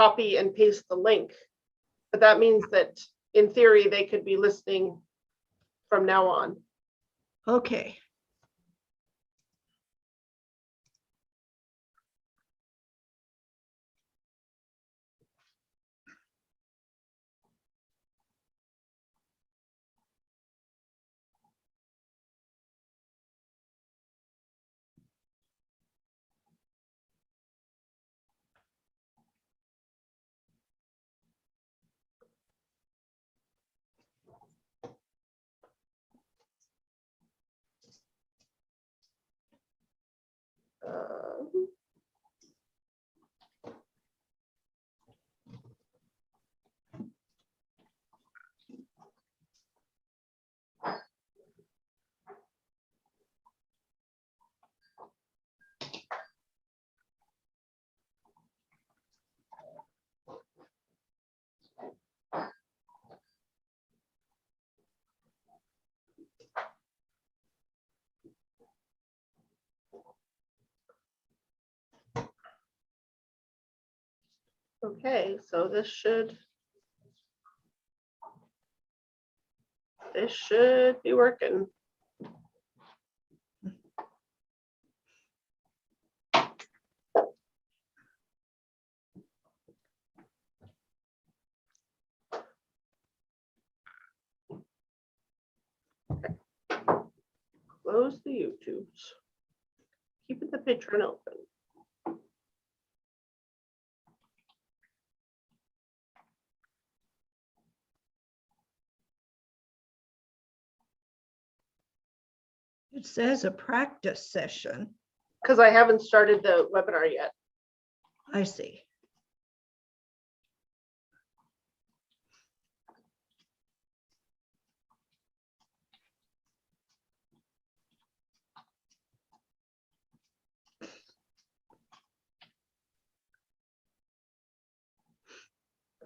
copy and paste the link. But that means that in theory, they could be listening from now on. Okay. Okay, so this should be working. Okay. Close the YouTubes. Keeping the Patreon open. It says a practice session. Because I haven't started the webinar yet. I see.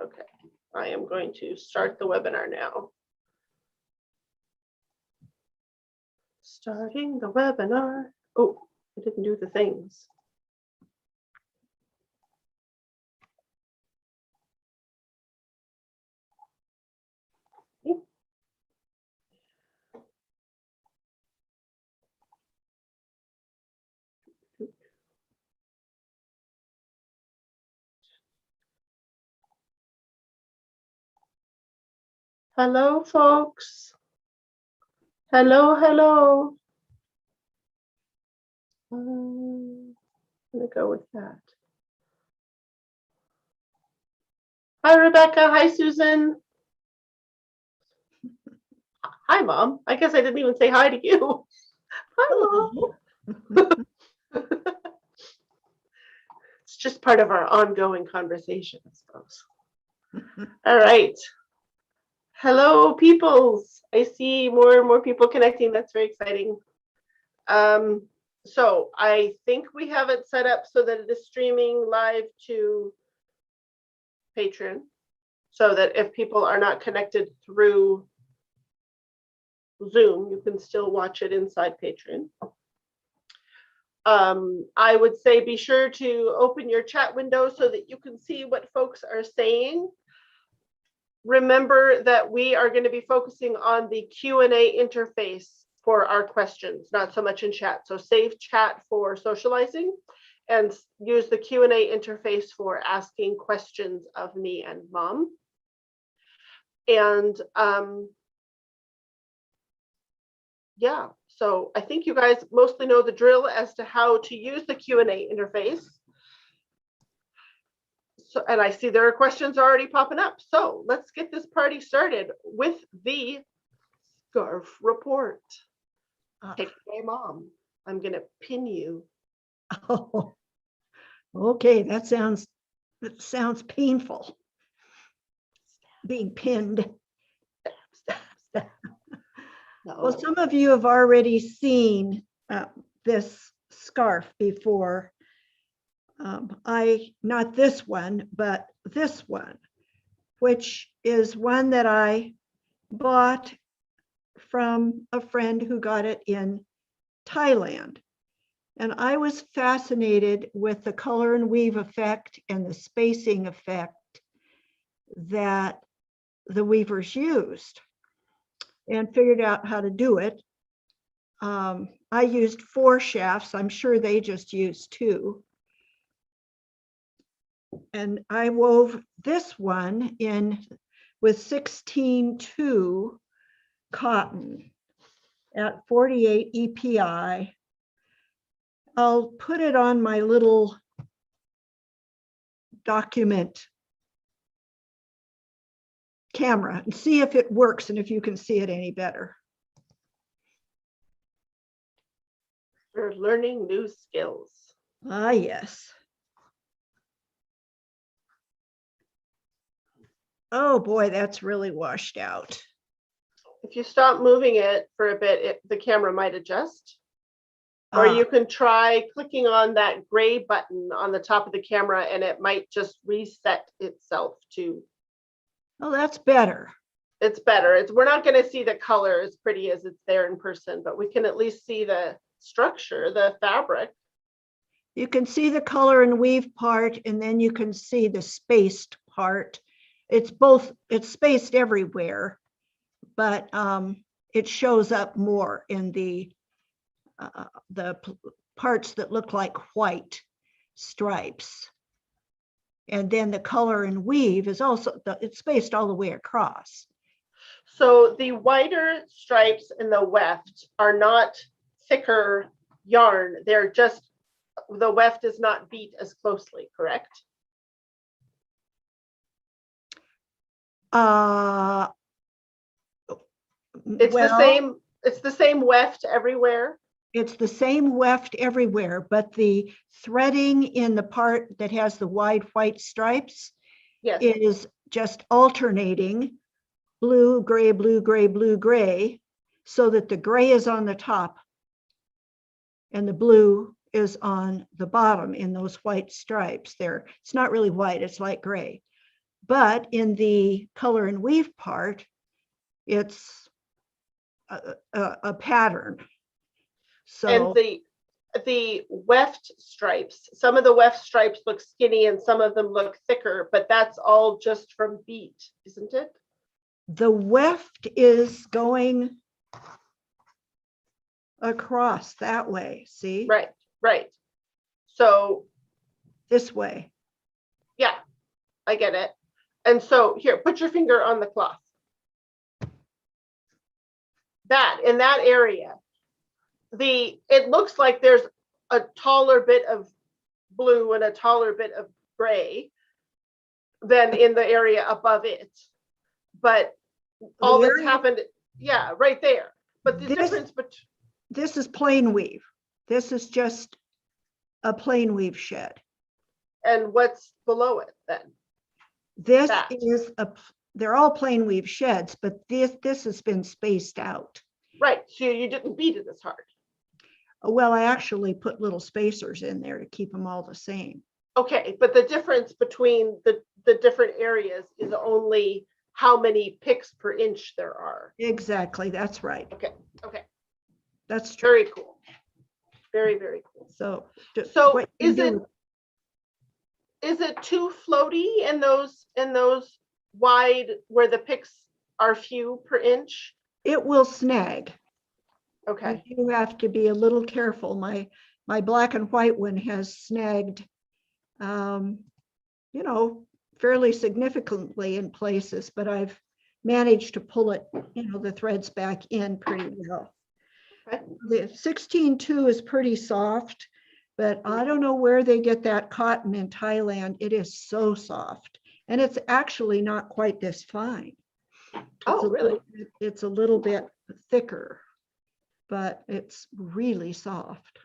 Okay, I am going to start the webinar now. Starting the webinar. Oh, I didn't do the things. Hello, folks. Hello, hello. I'm gonna go with that. Hi, Rebecca. Hi, Susan. Hi, Mom. I guess I didn't even say hi to you. Hi, Mom. It's just part of our ongoing conversation, I suppose. All right. Hello, peoples. I see more and more people connecting. That's very exciting. So I think we have it set up so that it is streaming live to Patreon, so that if people are not connected through Zoom, you can still watch it inside Patreon. I would say be sure to open your chat window so that you can see what folks are saying. Remember that we are going to be focusing on the Q&A interface for our questions, not so much in chat. So save chat for socializing and use the Q&A interface for asking questions of me and Mom. And yeah, so I think you guys mostly know the drill as to how to use the Q&A interface. So, and I see there are questions already popping up. So let's get this party started with the scarf report. Take it away, Mom. I'm going to pin you. Oh, okay. That sounds painful. Being pinned. No. Well, some of you have already seen this scarf before. Not this one, but this one, which is one that I bought from a friend who got it in Thailand. And I was fascinated with the color and weave effect and the spacing effect that the weavers used, and figured out how to do it. I used 4 shafts. I'm sure they just used 2. And I wove this one in with 16/2 cotton at 48 EPI. I'll put it on my little document camera and see if it works and if you can see it any better. We're learning new skills. Ah, yes. Oh boy, that's really washed out. If you stop moving it for a bit, the camera might adjust. Or you can try clicking on that gray button on the top of the camera and it might just reset itself to. Oh, that's better. It's better. We're not going to see the color as pretty as it's there in person, but we can at least see the structure, the fabric. You can see the color and weave part, and then you can see the spaced part. It's spaced everywhere, but it shows up more in the parts that look like white stripes. And then the color and weave is also, it's spaced all the way across. So the wider stripes in the weft are not thicker yarn. They're just, the weft is not beat as closely, correct? It's the same weft everywhere. It's the same weft everywhere, but the threading in the part that has the wide white stripes, yes, is just alternating blue, gray, blue, gray, blue, gray, so that the gray is on the top and the blue is on the bottom in those white stripes there. It's not really white, it's light gray. But in the color and weave part, it's a pattern. So, and the weft stripes, some of the weft stripes look skinny and some of them look thicker, but that's all just from beat, isn't it? the weft is going across that way, see? Right. So This way. yeah, I get it. And so here, put your finger on the cloth. That, in that area, it looks like there's a taller bit of blue and a taller bit of gray than in the area above it. But all that's happened, yeah, right there. But the difference between this is plain weave. This is just a plain weave shed. And what's below it then? This is they're all plain weave sheds, but this has been spaced out. Right, so you didn't beat it as hard. Well, I actually put little spacers in there to keep them all the same. Okay, but the difference between the different areas is only how many picks per inch there are. Exactly, that's right. Okay. That's true. Very cool. Very, very cool. So is it too floaty in those wide where the picks are few per inch? It will snag. Okay. You have to be a little careful. My black and white one has snagged, fairly significantly in places, but I've managed to pull it, the threads back in pretty well. Okay. The 16/2 is pretty soft, but I don't know where they get that cotton in Thailand. It is so soft, and it's actually not quite this fine. Really? It's a little bit thicker, but it's really soft.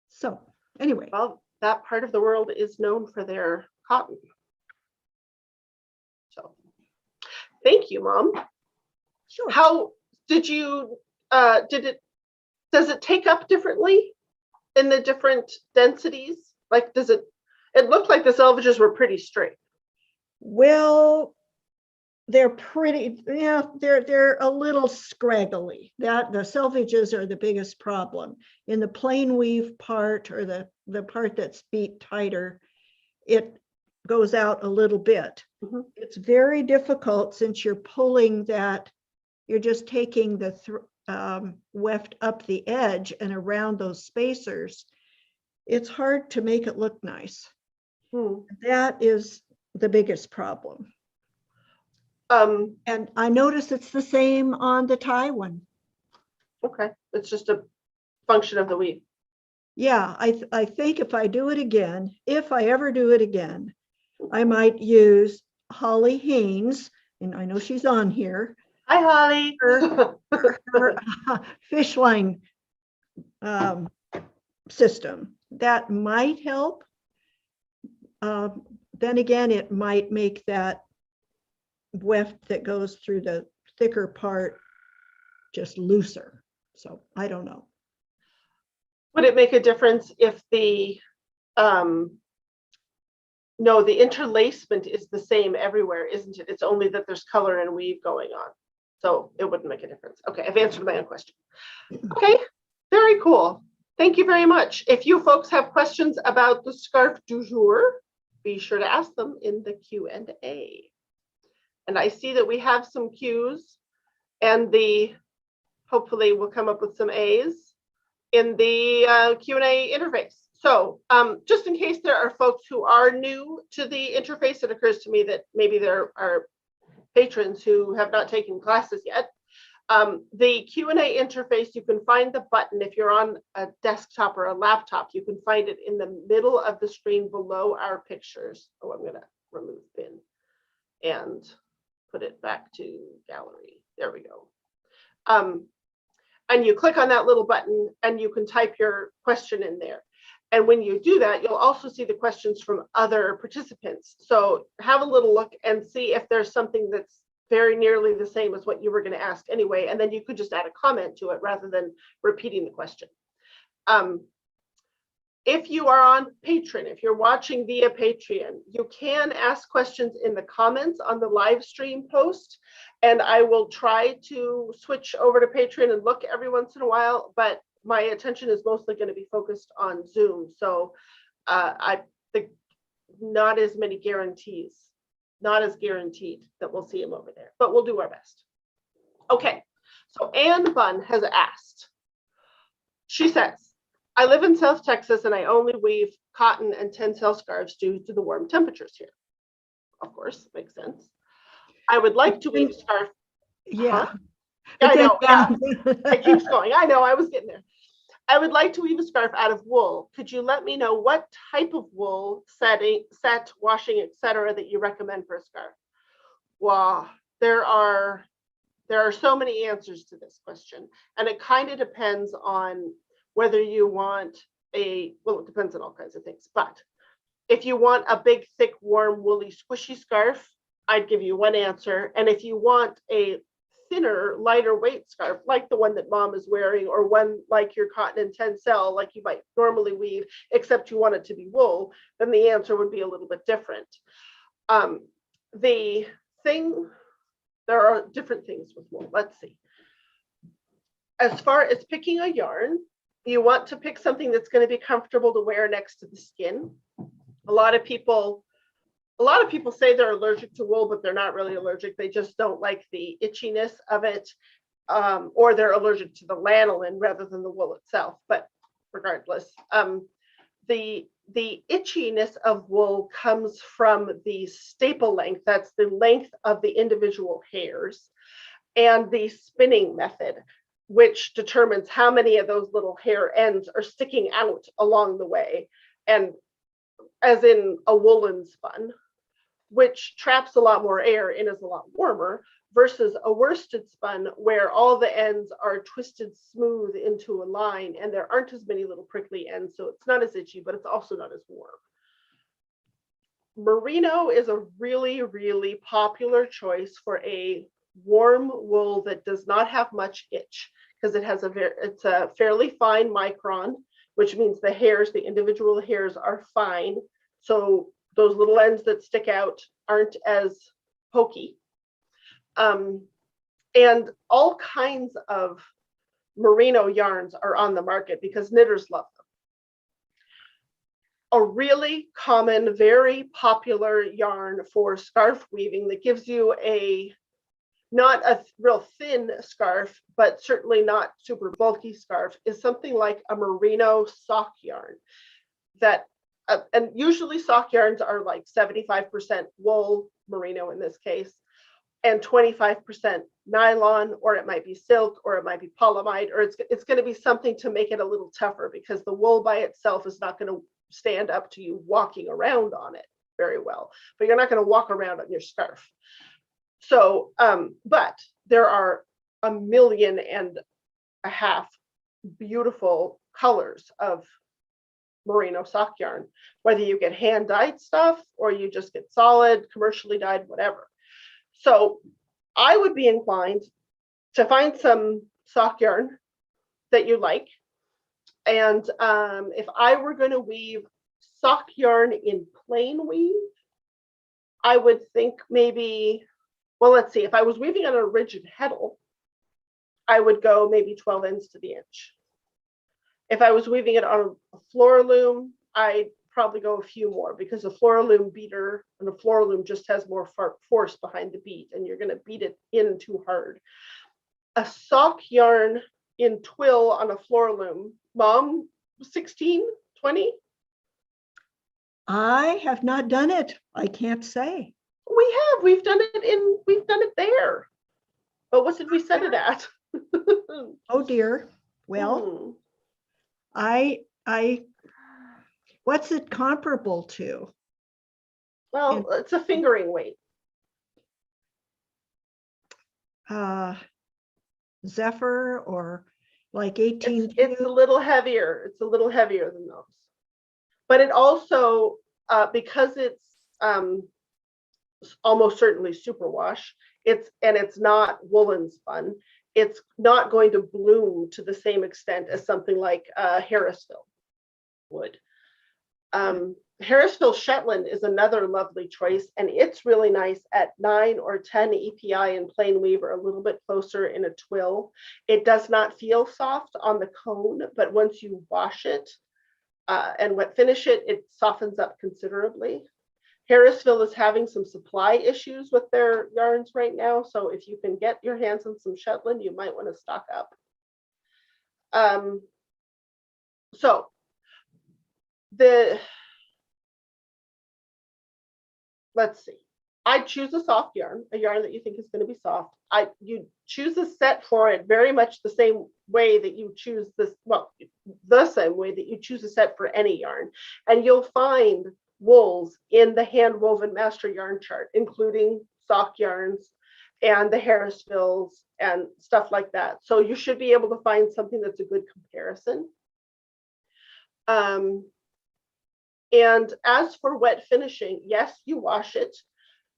So anyway. Well, that part of the world is known for their cotton. So thank you, Mom. Sure. How did you, does it take up differently in the different densities? Like, it looked like the selvages were pretty straight. Well, they're pretty, yeah, they're a little scraggly. That the selvages are the biggest problem. In the plain weave part, or the part that's beat tighter, it goes out a little bit. Mhm. It's very difficult since you're pulling that, you're just taking the weft up the edge and around those spacers. It's hard to make it look nice. That is the biggest problem. And I notice it's the same on the tie one. Okay, it's just a function of the weave. Yeah, I think if I do it again, if I ever do it again, I might use Holly Haynes, and I know she's on here, Hi, Holly. her fish line system. That might help. Then again, it might make that weft that goes through the thicker part just looser. So I don't know. Would it make a difference if the no, the interlacement is the same everywhere, isn't it? It's only that there's color and weave going on. So it wouldn't make a difference. Okay, I've answered my own question. Okay, very cool. Thank you very much. If you folks have questions about the scarf du jour, be sure to ask them in the Q&A. And I see that we have some Q's, and hopefully we'll come up with some A's in the Q&A interface. So just in case there are folks who are new to the interface, it occurs to me that maybe there are patrons who have not taken classes yet. The Q&A interface, you can find the button if you're on a desktop or a laptop. You can find it in the middle of the screen below our pictures. Oh, I'm going to remove bin and put it back to gallery. There we go. And you click on that little button and you can type your question in there. And when you do that, you'll also see the questions from other participants. So have a little look and see if there's something that's very nearly the same as what you were going to ask anyway. And then you could just add a comment to it rather than repeating the question. If you are on Patreon, if you're watching via Patreon, you can ask questions in the comments on the live stream post. And I will try to switch over to Patreon and look every once in a while, but my attention is mostly going to be focused on Zoom. So I think not as many guarantees, not as guaranteed that we'll see him over there, but we'll do our best. Okay, so Anne Bunn has asked, she says, I live in South Texas and I only weave cotton and tencel scarves due to the warm temperatures here. Of course, makes sense. I would like to weave a scarf. Yeah. Huh? I know, yeah. It keeps going. I know, I was getting there. I would like to weave a scarf out of wool. Could you let me know what type of wool, set, washing, etc. that you recommend for a scarf? Wow, there are so many answers to this question, and it kind of depends on whether you want well, it depends on all kinds of things, but if you want a big, thick, warm, woolly, squishy scarf, I'd give you one answer. And if you want a thinner, lighter weight scarf, like the one that Mom is wearing, or one like your cotton and tencel, like you might normally weave, except you want it to be wool, then the answer would be a little bit different. There are different things with wool. Let's see. As far as picking a yarn, you want to pick something that's going to be comfortable to wear next to the skin. A lot of people say they're allergic to wool, but they're not really allergic. They just don't like the itchiness of it, or they're allergic to the lanolin rather than the wool itself. But regardless, the itchiness of wool comes from the staple length. That's the length of the individual hairs, and the spinning method, which determines how many of those little hair ends are sticking out along the way. And as in a woolen spun, which traps a lot more air and is a lot warmer, versus a worsted spun where all the ends are twisted smooth into a line and there aren't as many little prickly ends, so it's not as itchy, but it's also not as warm. Merino is a really, really popular choice for a warm wool that does not have much itch, because it's a fairly fine micron, which means the individual hairs are fine. So those little ends that stick out aren't as pokey. And all kinds of merino yarns are on the market because knitters love them. A really common, very popular yarn for scarf weaving that gives you not a real thin scarf, but certainly not super bulky scarf, is something like a merino sock yarn. That and usually sock yarns are like 75% wool, merino in this case, and 25% nylon, or it might be silk, or it might be polyamide, or it's going to be something to make it a little tougher, because the wool by itself is not going to stand up to you walking around on it very well, but you're not going to walk around on your scarf. So, but there are 1.5 million beautiful colors of merino sock yarn, whether you get hand dyed stuff or you just get solid, commercially dyed, whatever. So I would be inclined to find some sock yarn that you like. And if I were going to weave sock yarn in plain weave, I would think maybe, well, let's see, if I was weaving on a rigid heddle, I would go maybe 12 ends to the inch. If I was weaving it on a floor loom, I'd probably go a few more, because the floor loom beater and the floor loom just has more force behind the beat, and you're going to beat it in too hard. A sock yarn in twill on a floor loom, Mom, 16, 20? I have not done it. I can't say. We've done it there. But what did we set it at? Oh dear. Well, what's it comparable to? Well, it's a fingering weight. Zephyr, or like 18. It's a little heavier. It's a little heavier than those. But it also, because it's almost certainly superwash, it's not woolen spun, it's not going to bloom to the same extent as something like Harrisville would. Harrisville Shetland is another lovely choice, and it's really nice at 9 or 10 EPI in plain weave, or a little bit closer in a twill. It does not feel soft on the cone, but once you wash it and wet finish it, it softens up considerably. Harrisville is having some supply issues with their yarns right now, so if you can get your hands on some Shetland, you might want to stock up. So let's see. I'd choose a soft yarn, a yarn that you think is going to be soft. You choose a set for it very much the same way that you choose this, well, the same way that you choose a set for any yarn. And you'll find wools in the hand woven master yarn chart, including sock yarns and the Harrisvilles and stuff like that. So you should be able to find something that's a good comparison. And as for wet finishing, yes, you wash it.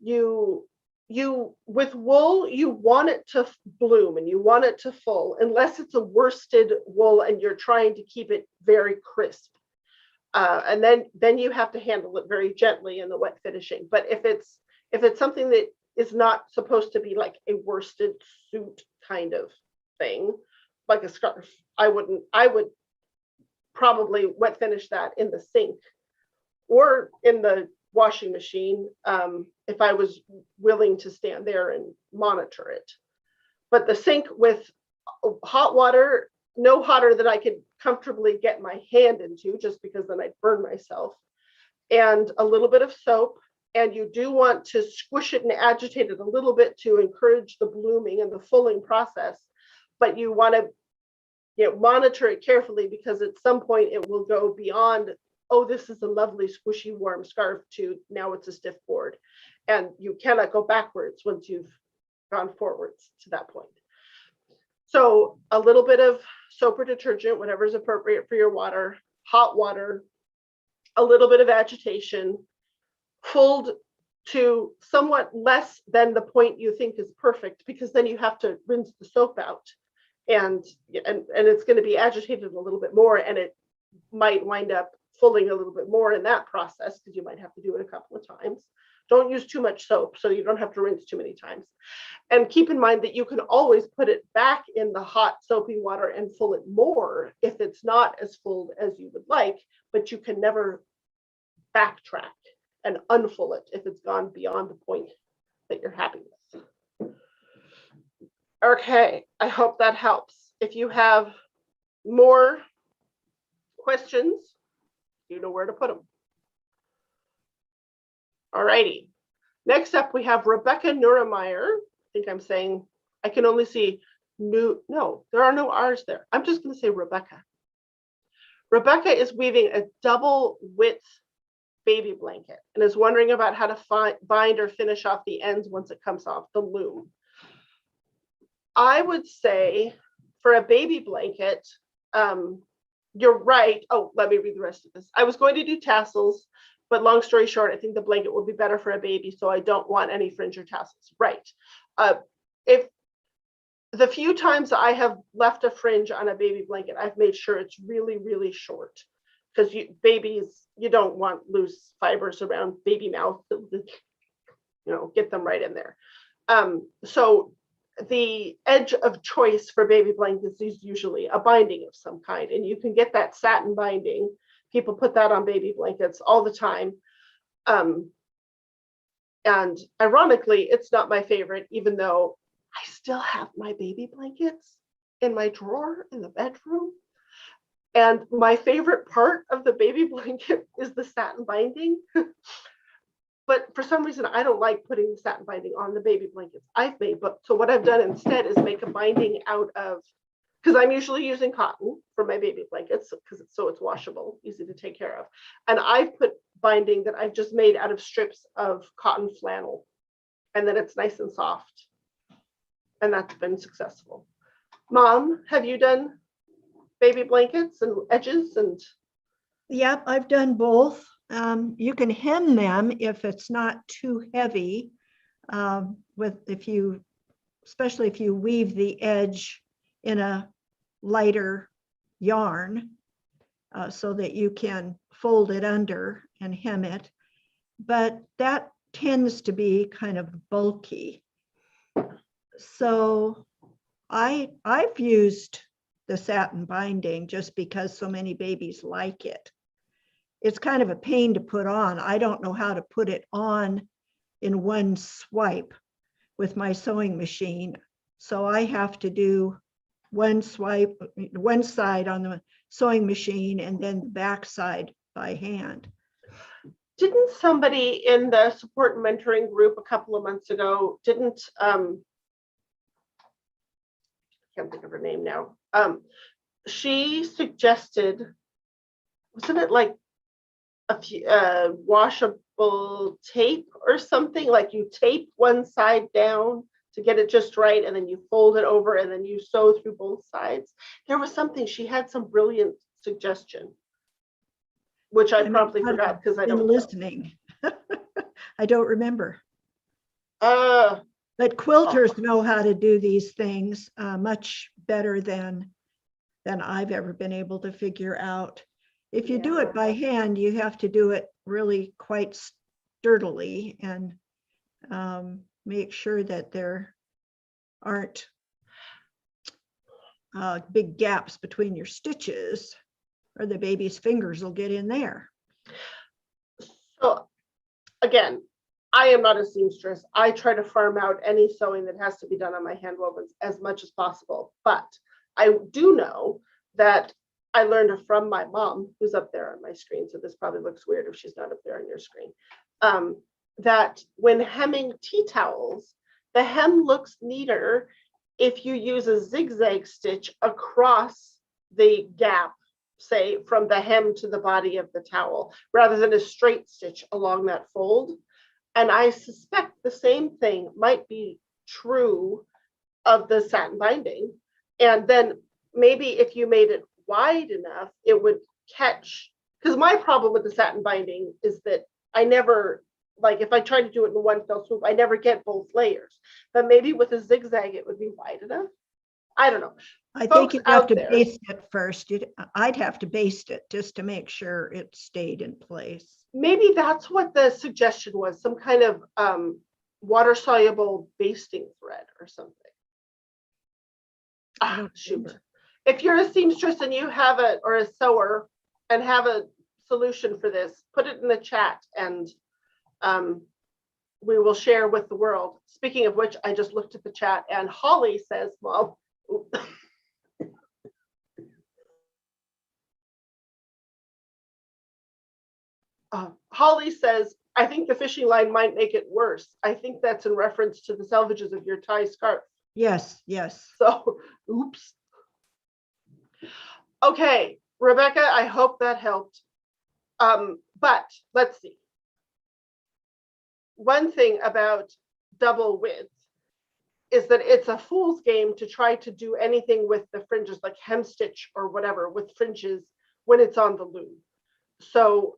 You with wool, you want it to bloom and you want it to full, unless it's a worsted wool and you're trying to keep it very crisp. And then you have to handle it very gently in the wet finishing. But if it's something that is not supposed to be like a worsted suit kind of thing, like a scarf, I would probably wet finish that in the sink or in the washing machine, if I was willing to stand there and monitor it. But the sink with hot water, no hotter than I could comfortably get my hand into, just because then I'd burn myself, and a little bit of soap. And you do want to squish it and agitate it a little bit to encourage the blooming and the fulling process, but you want to monitor it carefully, because at some point it will go beyond, oh, this is a lovely squishy warm scarf, to now it's a stiff board, and you cannot go backwards once you've gone forwards to that point. So a little bit of soap or detergent, whatever is appropriate for your water, hot water, a little bit of agitation, fulled to somewhat less than the point you think is perfect, because then you have to rinse the soap out, and it's going to be agitated a little bit more, and it might wind up fulling a little bit more in that process, because you might have to do it a couple of times. Don't use too much soap so you don't have to rinse too many times. And keep in mind that you can always put it back in the hot soapy water and full it more if it's not as full as you would like, but you can never backtrack and unfull it if it's gone beyond the point that you're happy with. Okay, I hope that helps. If you have more questions, you know where to put them. All righty. Next up, we have Rebecca Nuremeier. I think I'm saying, I can only see no, there are no R's there. I'm just going to say Rebecca. Rebecca is weaving a double width baby blanket and is wondering about how to bind or finish off the ends once it comes off the loom. I would say for a baby blanket, you're right. Oh, let me read the rest of this. I was going to do tassels, but long story short, I think the blanket would be better for a baby, so I don't want any fringe or tassels. Right. If the few times I have left a fringe on a baby blanket, I've made sure it's really, really short, because babies, you don't want loose fibers around baby mouth, get them right in there. So the edge of choice for baby blankets is usually a binding of some kind, and you can get that satin binding. People put that on baby blankets all the time. And ironically, it's not my favorite, even though I still have my baby blankets in my drawer in the bedroom. And my favorite part of the baby blanket is the satin binding. But for some reason, I don't like putting the satin binding on the baby blankets I've made. But so what I've done instead is make a binding out of, because I'm usually using cotton for my baby blankets, because it's washable, easy to take care of. And I've put binding that I've just made out of strips of cotton flannel, and then it's nice and soft. And that's been successful. Mom, have you done baby blankets and edges? And yep, I've done both. You can hem them if it's not too heavy, especially if you weave the edge in a lighter yarn, so that you can fold it under and hem it. But that tends to be kind of bulky. So I've used the satin binding just because so many babies like it. It's kind of a pain to put on. I don't know how to put it on in one swipe with my sewing machine. So I have to do one swipe, one side on the sewing machine and then the back side by hand. Didn't somebody in the support and mentoring group a couple of months ago, I can't think of her name now. She suggested, wasn't it like a washable tape or something? Like you tape one side down to get it just right, and then you fold it over, and then you sew through both sides. There was something, she had some brilliant suggestion, which I promptly forgot because I don't listening. I don't remember. But quilters know how to do these things much better than I've ever been able to figure out. If you do it by hand, you have to do it really quite sturdily and make sure that there aren't big gaps between your stitches, or the baby's fingers will get in there. So again, I am not a seamstress. I try to farm out any sewing that has to be done on my hand wovens as much as possible. But I do know that I learned from my mom, who's up there on my screen, so this probably looks weird if she's not up there on your screen, that when hemming tea towels, the hem looks neater if you use a zigzag stitch across the gap, say from the hem to the body of the towel, rather than a straight stitch along that fold. And I suspect the same thing might be true of the satin binding. And then maybe if you made it wide enough, it would catch, because my problem with the satin binding is that I never, like if I try to do it in one fell swoop, I never get both layers. But maybe with a zigzag, it would be wide enough. I don't know. I think you'd have to baste it first. I'd have to baste it just to make sure it stayed in place. maybe that's what the suggestion was, some kind of water soluble basting thread or something. I don't Shoot. remember. If you're a seamstress and you have a, or a sewer and have a solution for this, put it in the chat and we will share with the world. Speaking of which, I just looked at the chat and Holly says, well, Holly says, I think the fishing line might make it worse. I think that's in reference to the selvages of your tie scarf. Yes, yes. So, oops. Okay, Rebecca, I hope that helped. But let's see. One thing about double width is that it's a fool's game to try to do anything with the fringes, like hem stitch or whatever with fringes when it's on the loom. So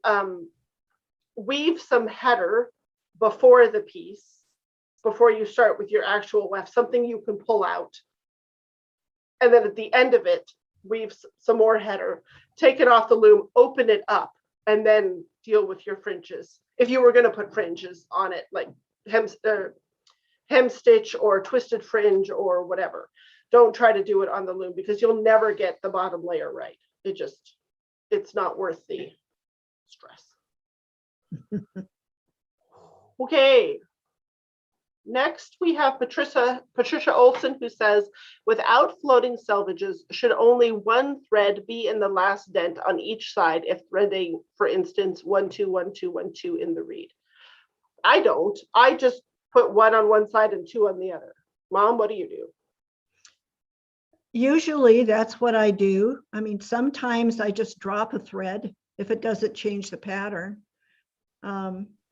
weave some header before the piece, before you start with your actual weft, something you can pull out. And then at the end of it, weave some more header, take it off the loom, open it up, and then deal with your fringes. If you were going to put fringes on it, like hem stitch or twisted fringe or whatever, don't try to do it on the loom because you'll never get the bottom layer right. It's not worth the stress. Okay. Next, we have Patricia Olson, who says, without floating selvages, should only one thread be in the last dent on each side if threading, for instance, 1, 2, 1, 2, 1, 2 in the reed? I don't. I just put 1 on one side and 2 on the other. Mom, what do you do? Usually that's what I do. I mean, sometimes I just drop a thread if it doesn't change the pattern.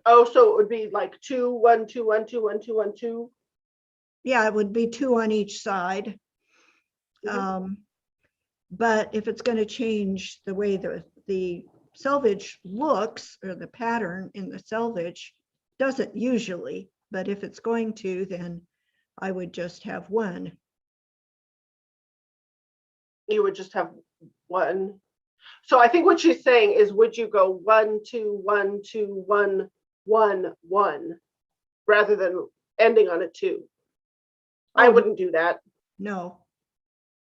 Oh, so it would be like 2, 1, 2, 1, 2, 1, 2, 1, 2. Yeah, it would be 2 on each side. But if it's going to change the way the selvage looks, or the pattern in the selvage, doesn't usually, but if it's going to, then I would just have 1. You would just have 1. So I think what she's saying is, would you go 1, 2, 1, 2, 1, 1, 1, rather than ending on a 2? I wouldn't do that. No.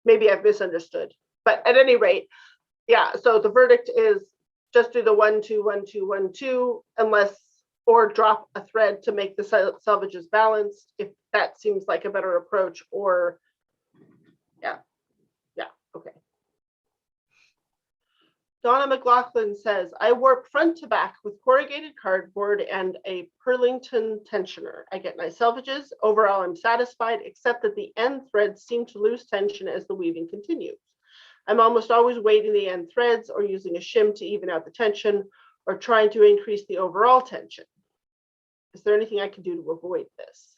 Maybe I've misunderstood. But at any rate, yeah, so the verdict is just do the 1, 2, 1, 2, 1, 2, unless, or drop a thread to make the selvages balanced, if that seems like a better approach, or yeah, okay. Donna McLaughlin says, I warp front to back with corrugated cardboard and a Purlington tensioner. I get nice selvages. Overall, I'm satisfied, except that the end threads seem to lose tension as the weaving continues. I'm almost always weighting the end threads or using a shim to even out the tension, or trying to increase the overall tension. Is there anything I can do to avoid this?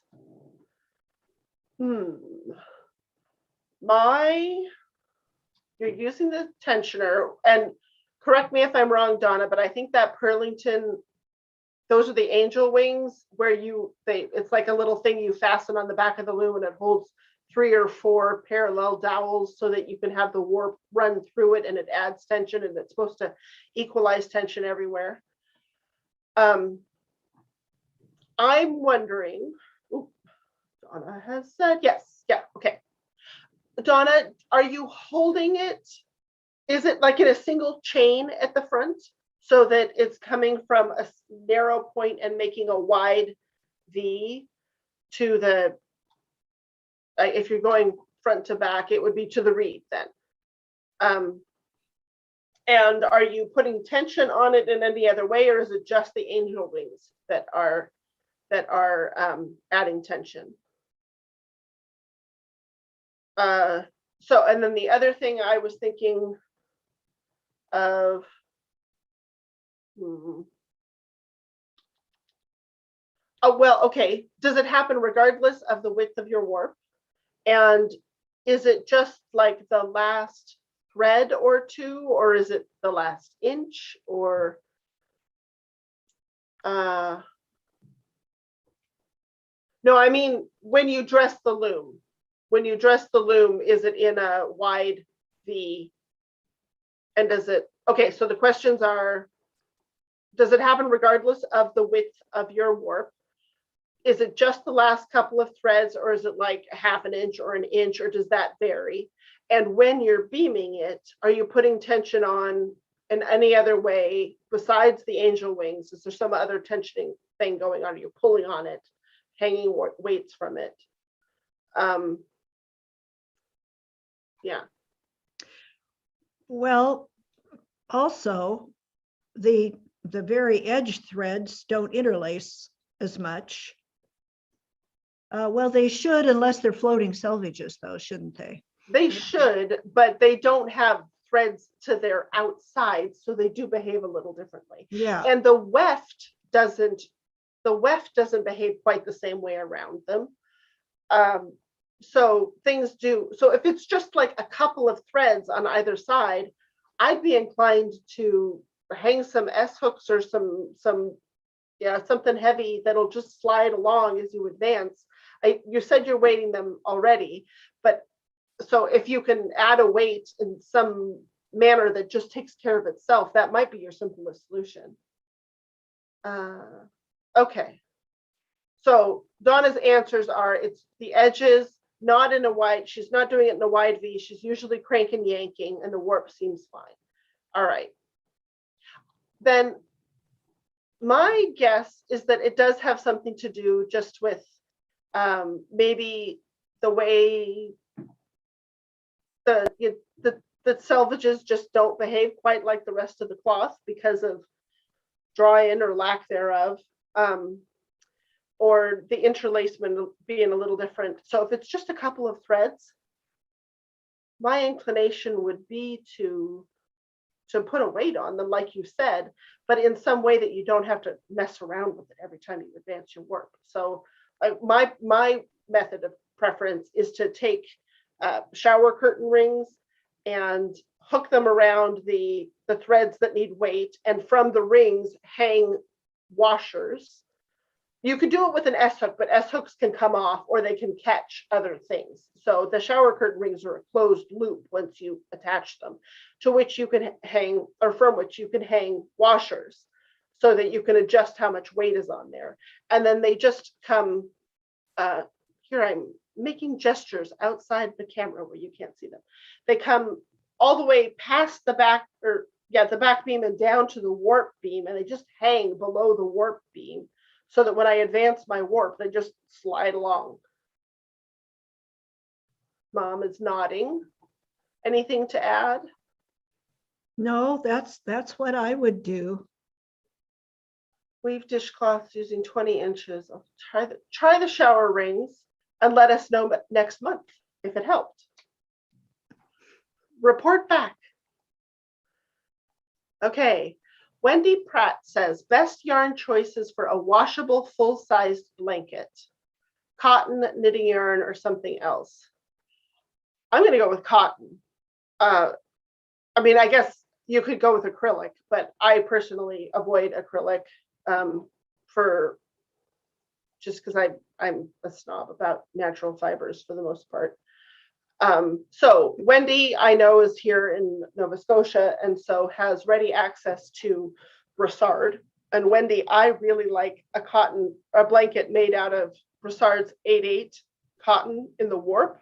You're using the tensioner, and correct me if I'm wrong, Donna, but I think that Purlington, those are the angel wings where it's like a little thing you fasten on the back of the loom, and it holds 3 or 4 parallel dowels so that you can have the warp run through it, and it adds tension, and it's supposed to equalize tension everywhere. I'm wondering, Donna has said yes. Yeah, okay. Donna, are you holding it? Is it like in a single chain at the front so that it's coming from a narrow point and making a wide V to the, if you're going front to back, it would be to the reed then. And are you putting tension on it in any other way, or is it just the angel wings that are adding tension? So, and then the other thing I was thinking of, oh, well, okay, does it happen regardless of the width of your warp? And is it just like the last thread or 2, or is it the last inch, or no, I mean when you dress the loom. When you dress the loom, is it in a wide V? And does it, okay, so the questions are, does it happen regardless of the width of your warp? Is it just the last couple of threads, or is it like a half an inch or an inch, or does that vary? And when you're beaming it, are you putting tension on in any other way besides the angel wings? Is there some other tensioning thing going on? Are you pulling on it, hanging weights from it? Yeah. Well, also, the very edge threads don't interlace as much. Well, they should, unless they're floating selvages, though, shouldn't they? They should, but they don't have threads to their outside, so they do behave a little differently. Yeah. And the weft doesn't behave quite the same way around them. So things do. So if it's just like a couple of threads on either side, I'd be inclined to hang some S hooks or something heavy that'll just slide along as you advance. You said you're weighting them already, but so if you can add a weight in some manner that just takes care of itself, that might be your simplest solution. Okay. So Donna's answers are, it's the edges, not in a wide, she's not doing it in a wide V. She's usually cranking, yanking, and the warp seems fine. All right. Then my guess is that it does have something to do just with maybe the way the selvages just don't behave quite like the rest of the cloth because of draw-in or lack thereof, or the interlacement being a little different. So if it's just a couple of threads, my inclination would be to put a weight on them, like you said, but in some way that you don't have to mess around with it every time you advance your work. So my method of preference is to take shower curtain rings and hook them around the threads that need weight, and from the rings hang washers. You could do it with an S hook, but S hooks can come off or they can catch other things. So the shower curtain rings are a closed loop once you attach them, to which you can hang, or from which you can hang washers, so that you can adjust how much weight is on there. And then they just come, here I'm making gestures outside the camera where you can't see them. They come all the way past the back, the back beam and down to the warp beam, and they just hang below the warp beam, so that when I advance my warp, they just slide along. Mom is nodding. Anything to add? No, that's what I would do. Weave dishcloths using 20 inches. I'll try the shower rings and let us know next month if it helped. Report back. Okay. Wendy Pratt says, best yarn choices for a washable full-sized blanket. Cotton, knitting yarn, or something else. I'm going to go with cotton. I mean, I guess you could go with acrylic, but I personally avoid acrylic for just because I'm a snob about natural fibers for the most part. So Wendy, I know, is here in Nova Scotia, and so has ready access to Brossard. And Wendy, I really like a blanket made out of Brossard's 8/8 cotton in the warp.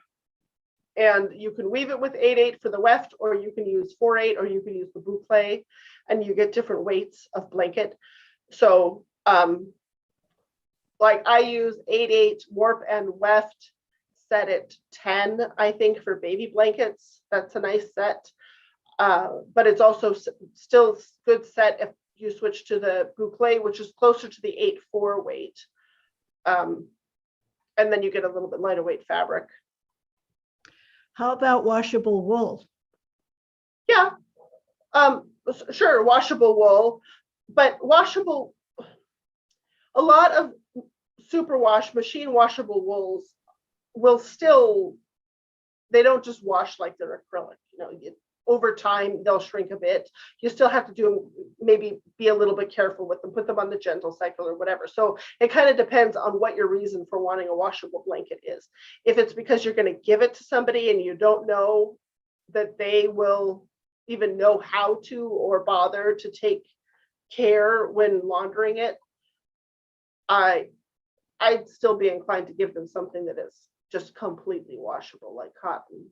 And you can weave it with 8/8 for the weft, or you can use 4/8, or you can use the boucle, and you get different weights of blanket. So like I use 8/8 warp and weft, set at 10, I think, for baby blankets. That's a nice set. But it's also still good set if you switch to the boucle, which is closer to the 8/4 weight. And then you get a little bit lighter weight fabric. How about washable wool? Yeah, sure, washable wool, but a lot of superwash, machine washable wools will still, they don't just wash like they're acrylic. Over time they'll shrink a bit. You still have to maybe be a little bit careful with them, put them on the gentle cycle or whatever. So it kind of depends on what your reason for wanting a washable blanket is. If it's because you're going to give it to somebody and you don't know that they will even know how to or bother to take care when laundering it, I'd still be inclined to give them something that is just completely washable, like cotton,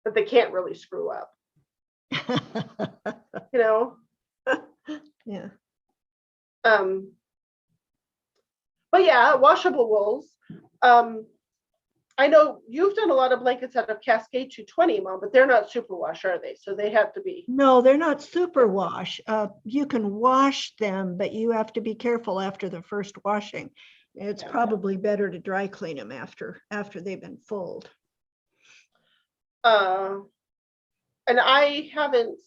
that they can't really screw up, you know? Yeah. But yeah, washable wools. I know you've done a lot of blankets out of Cascade 220, Mom, but they're not superwash, are they? So they have to be. No, they're not superwash. You can wash them, but you have to be careful after the first washing. It's Yeah. probably better to dry clean them after they've been fulled. And I haven't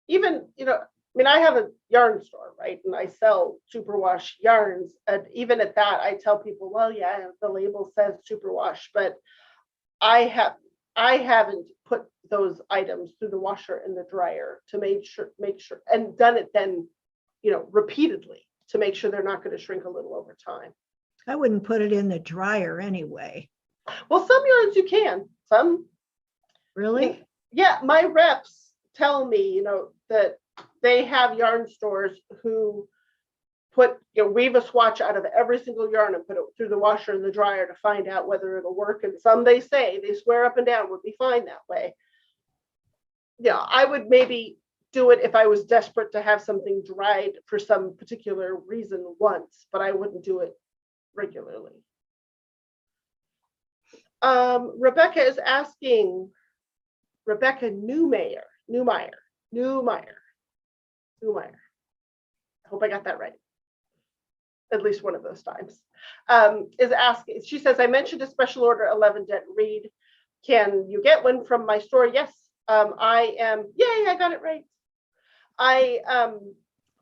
even, I mean, I have a yarn store, right? And I sell superwash yarns. And even at that, I tell people, well, yeah, the label says superwash, but I haven't put those items through the washer and the dryer to make sure, and done it then, repeatedly to make sure they're not going to shrink a little over time. I wouldn't put it in the dryer anyway. Well, some yarns you can, some. Really? Yeah, my reps tell me, that they have yarn stores who put, weave a swatch out of every single yarn and put it through the washer and the dryer to find out whether it'll work. And some they swear up and down would be fine that way. Yeah, I would maybe do it if I was desperate to have something dried for some particular reason once, but I wouldn't do it regularly. Rebecca is asking, Rebecca Newmeyer. I hope I got that right. At least one of those times. Is asking, she says, I mentioned a special order 11 dent reed. Can you get one from my store? Yes, I got it right. I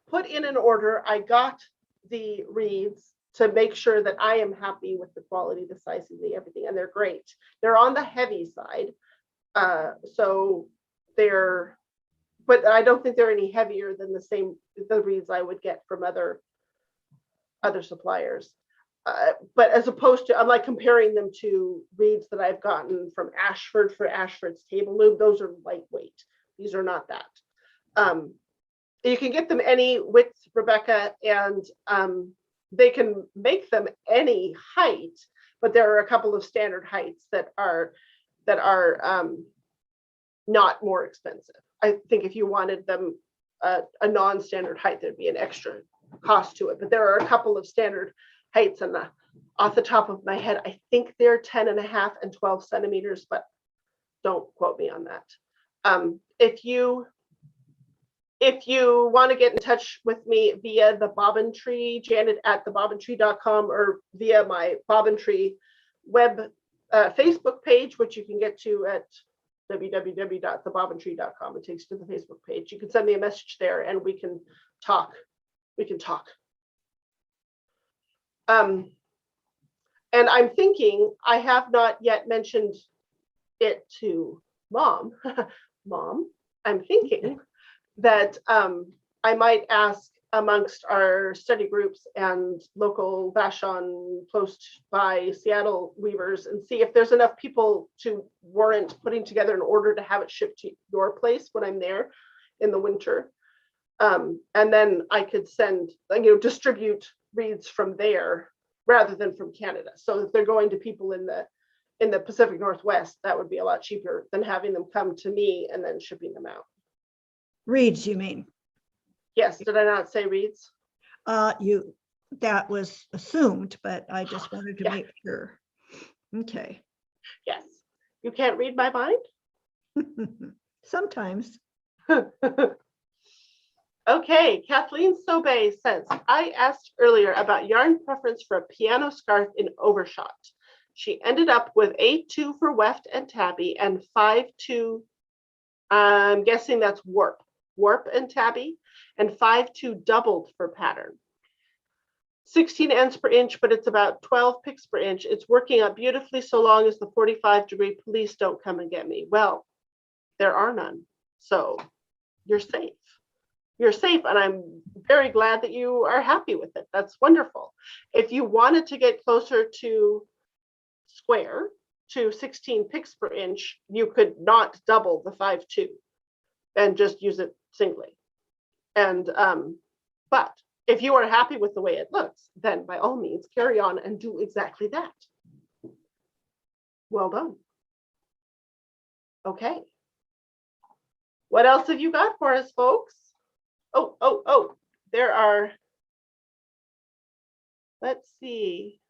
put in an order. I got the reeds to make sure that I am happy with the quality, the sizing, everything, and they're great. They're on the heavy side. So they're, but I don't think they're any heavier than the reeds I would get from other suppliers. But as opposed to, I'm like comparing them to reeds that I've gotten from Ashford for Ashford's table loom. Those are lightweight. These are not that. You can get them any width, Rebecca, and they can make them any height, but there are a couple of standard heights that are not more expensive. I think if you wanted them a non-standard height, there'd be an extra cost to it. But there are a couple of standard heights, and off the top of my head, I think they're 10.5 and 12 centimeters, but don't quote me on that. If you want to get in touch with me via the Bobbin Tree, Janet at thebobbintree.com, or via my Bobbin Tree web Facebook page, which you can get to at www.thebobbintree.com. It takes you to the Facebook page. You can send me a message there and we can talk. And I'm thinking, I have not yet mentioned it to Mom. Mom, I'm thinking that I might ask amongst our study groups and local Vashon close by Seattle weavers and see if there's enough people to warrant putting together an order to have it shipped to your place when I'm there in the winter. And then I could send, distribute reeds from there rather than from Canada. So if they're going to people in the Pacific Northwest, that would be a lot cheaper than having them come to me and then shipping them out. Reeds, you mean? Yes, did I not say reeds? That was assumed, but I just wanted to Yeah. make sure. Okay. Yes. You can't read my mind? Sometimes. Okay, Kathleen Sobe says, I asked earlier about yarn preference for a piano scarf in overshot. She ended up with 8-2 for weft and tabby and 5-2, I'm guessing that's warp and tabby, and 5-2 doubled for pattern. 16 ends per inch, but it's about 12 picks per inch. It's working out beautifully so long as the 45-degree police don't come and get me. Well, there are none, so you're safe. You're safe, and I'm very glad that you are happy with it. That's wonderful. If you wanted to get closer to square, to 16 picks per inch, you could not double the 5-2 and just use it singly. And but if you are happy with the way it looks, then by all means carry on and do exactly that. Well done. Okay. What else have you got for us, folks? Oh, there are, let's see.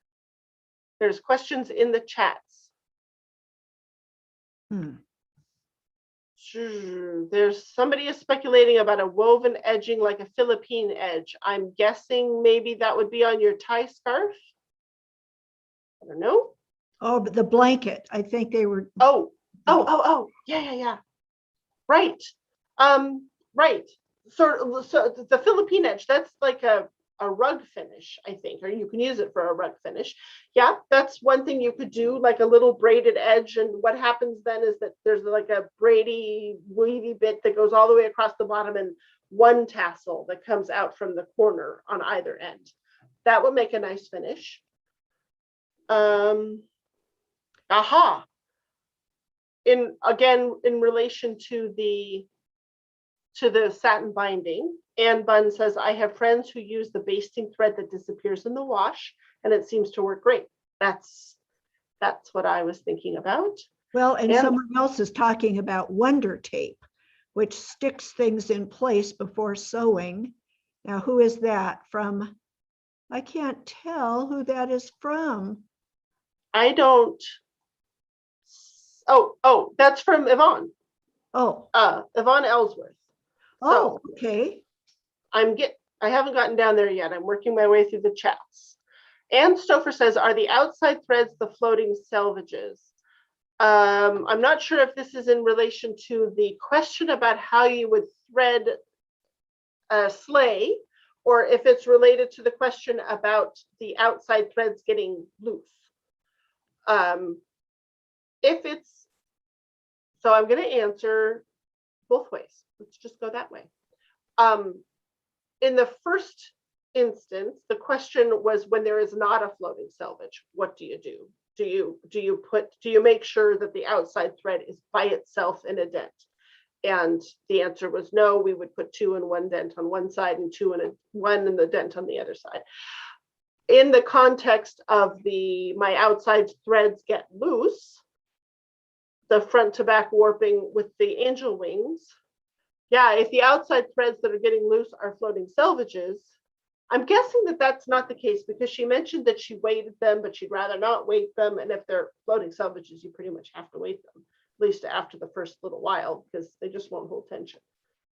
There's questions in the chats. There's somebody is speculating about a woven edging like a Philippine edge. I'm guessing maybe that would be on your tie scarf. I don't know. Oh, but the blanket, I think they were. Oh, yeah. Right. Right. So the Philippine edge, that's like a rug finish, I think, or you can use it for a rug finish. Yeah, that's one thing you could do, like a little braided edge. And what happens then is that there's like a braidy, weavy bit that goes all the way across the bottom and one tassel that comes out from the corner on either end. That would make a nice finish. Aha. In relation to the satin binding, Anne Bunn says, I have friends who use the basting thread that disappears in the wash, and it seems to work great. That's what I was thinking about. Well, and someone else is talking about Wonder Tape, which sticks things in place before sewing. Now, who is that from? I can't tell who that is from. I don't. Oh, that's from Yvonne. Oh. Yvonne Ellsworth. Oh, so, okay. I haven't gotten down there yet. I'm working my way through the chats. Ann Stouffer says, are the outside threads the floating selvages? I'm not sure if this is in relation to the question about how you would thread a sleigh, or if it's related to the question about the outside threads getting loose. So I'm going to answer both ways. Let's just go that way. In the first instance, the question was, when there is not a floating selvage, what do you do? Do you make sure that the outside thread is by itself in a dent? And the answer was no. We would put 2 and 1 dent on one side and 2 and 1 in the dent on the other side. In the context of my outside threads get loose, the front to back warping with the angel wings. Yeah, if the outside threads that are getting loose are floating selvages, I'm guessing that that's not the case, because she mentioned that she weighted them, but she'd rather not weight them. And if they're floating selvages, you pretty much have to weight them, at least after the first little while, because they just won't hold tension.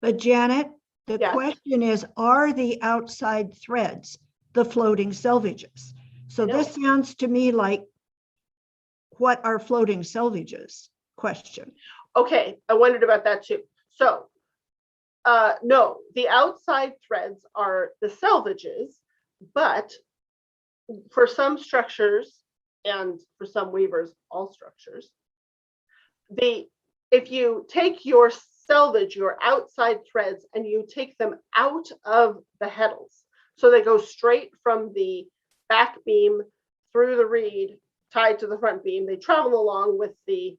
But Janet, the question is, are the outside threads the floating selvages? So this sounds to me like, what are floating selvages? Question. Okay, I wondered about that too. So no, the outside threads are the selvages, but for some structures and for some weavers, all structures, if you take your selvage, your outside threads, and you take them out of the heddles, so they go straight from the back beam through the reed tied to the front beam, they travel along with the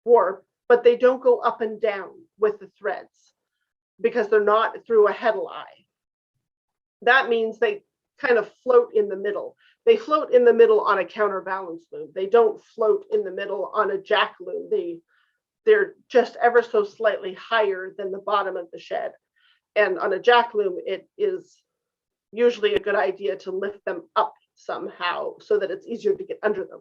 warp, but they don't go up and down with the threads because they're not through a heddle eye. That means they kind of float in the middle. They float in the middle on a counterbalance loom. They don't float in the middle on a jack loom. They're just ever so slightly higher than the bottom of the shed. And on a jack loom, it is usually a good idea to lift them up somehow so that it's easier to get under them.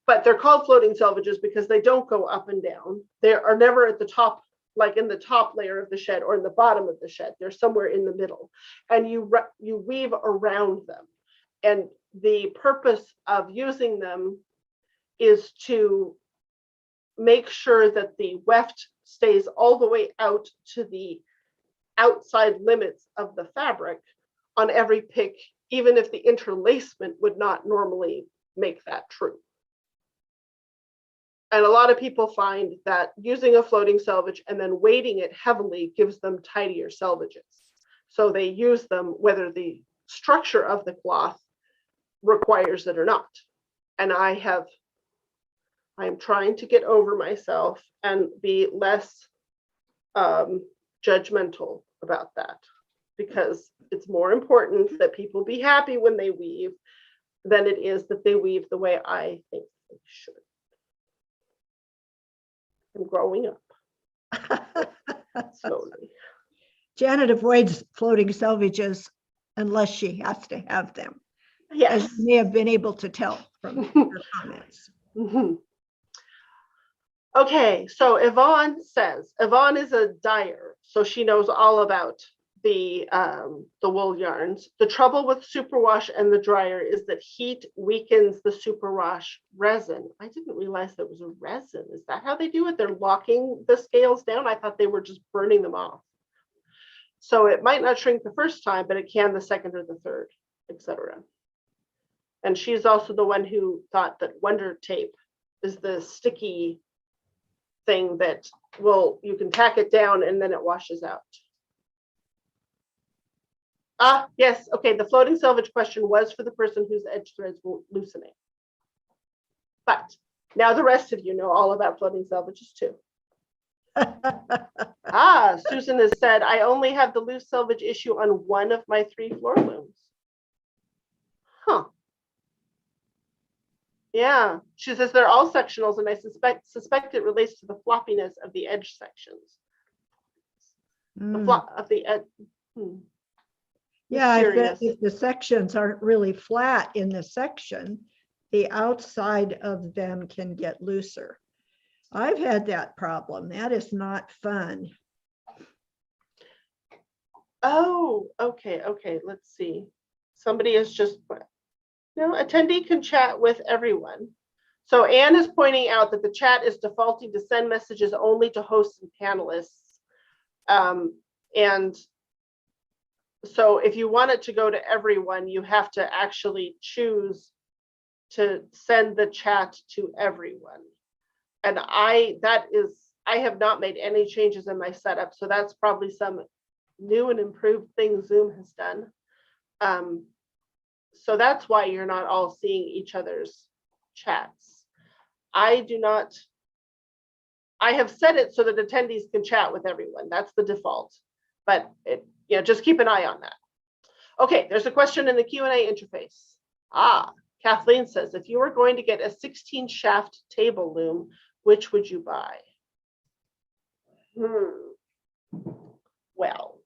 But they're called floating selvages because they don't go up and down. They are never at the top, like in the top layer of the shed or in the bottom of the shed. They're somewhere in the middle, and you weave around them. And the purpose of using them is to make sure that the weft stays all the way out to the outside limits of the fabric on every pick, even if the interlacement would not normally make that true. And a lot of people find that using a floating selvage and then weighting it heavily gives them tidier selvages. So they use them whether the structure of the cloth requires it or not. And I am trying to get over myself and be less judgmental about that. because it's more important that people be happy when they weave than it is that they weave the way I think they should. I'm growing up slowly. Janet avoids floating selvages unless she has to have them, Yes. as you may have been able to tell from her comments. Mhm. Okay, so Yvonne says, Yvonne is a dyer, so she knows all about the wool yarns. The trouble with superwash and the dryer is that heat weakens the superwash resin. I didn't realize there was a resin. Is that how they do it? They're locking the scales down? I thought they were just burning them off. So it might not shrink the first time, but it can the second or the third, etc. And she's also the one who thought that Wonder Tape is the sticky thing that you can tack it down and then it washes out. Yes, okay, the floating selvage question was for the person whose edge threads were loosening. But now the rest of you know all about floating selvages too. Susan has said, I only have the loose selvage issue on one of my 3 floor looms. Huh. Yeah, she says they're all sectionals, and I suspect it relates to the floppiness of the edge sections. The flop of the edge. Yeah, if the sections aren't really flat in the section, the outside of them can get looser. I've had that problem. That is not fun. Oh, okay, let's see. Somebody is just, no, attendee can chat with everyone. So Anne is pointing out that the chat is defaulting to send messages only to hosts and panelists. And so if you want it to go to everyone, you have to actually choose to send the chat to everyone. And I have not made any changes in my setup. So that's probably some new and improved thing Zoom has done. So that's why you're not all seeing each other's chats. I have set it so that attendees can chat with everyone. That's the default, but just keep an eye on that. Okay, there's a question in the Q&A interface. Kathleen says, if you were going to get a 16 shaft table loom, which would you buy? Well,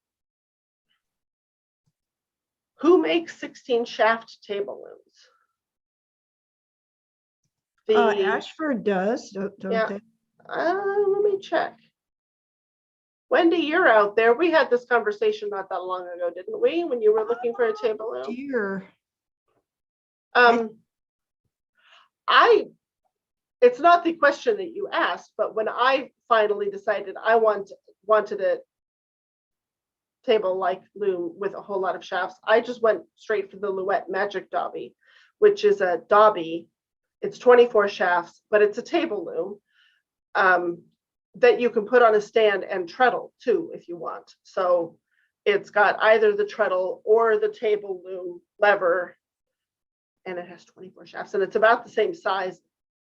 who makes 16 shaft table looms? Ashford does, don't they? Let me check. Wendy, you're out there. We had this conversation not that long ago, didn't we? When you were looking for a table loom. Dear. It's not the question that you asked, but when I finally decided I wanted a table-like loom with a whole lot of shafts, I just went straight for the Louette Magic Dobby, which is a Dobby. It's 24 shafts, but it's a table loom that you can put on a stand and treadle too, if you want. So it's got either the treadle or the table loom lever, and it has 24 shafts, and it's about the same size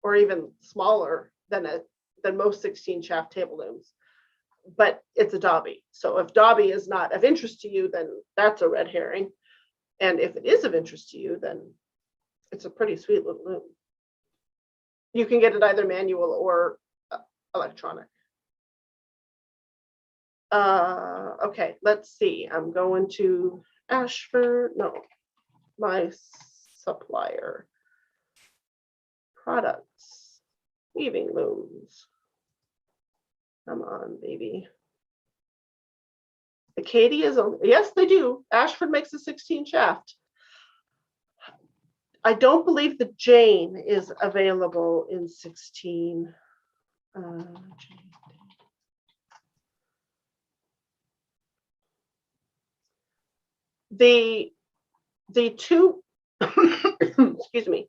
or even smaller than most 16 shaft table looms, but it's a Dobby. So if Dobby is not of interest to you, then that's a red herring. And if it is of interest to you, then it's a pretty sweet little loom. You can get it either manual or electronic. Okay, let's see. I'm going to Ashford. No, my supplier. Products. Weaving looms. Come on, baby. Acadia's on. Yes, they do. Ashford makes a 16 shaft. I don't believe the Jane is available in 16. The two, excuse me,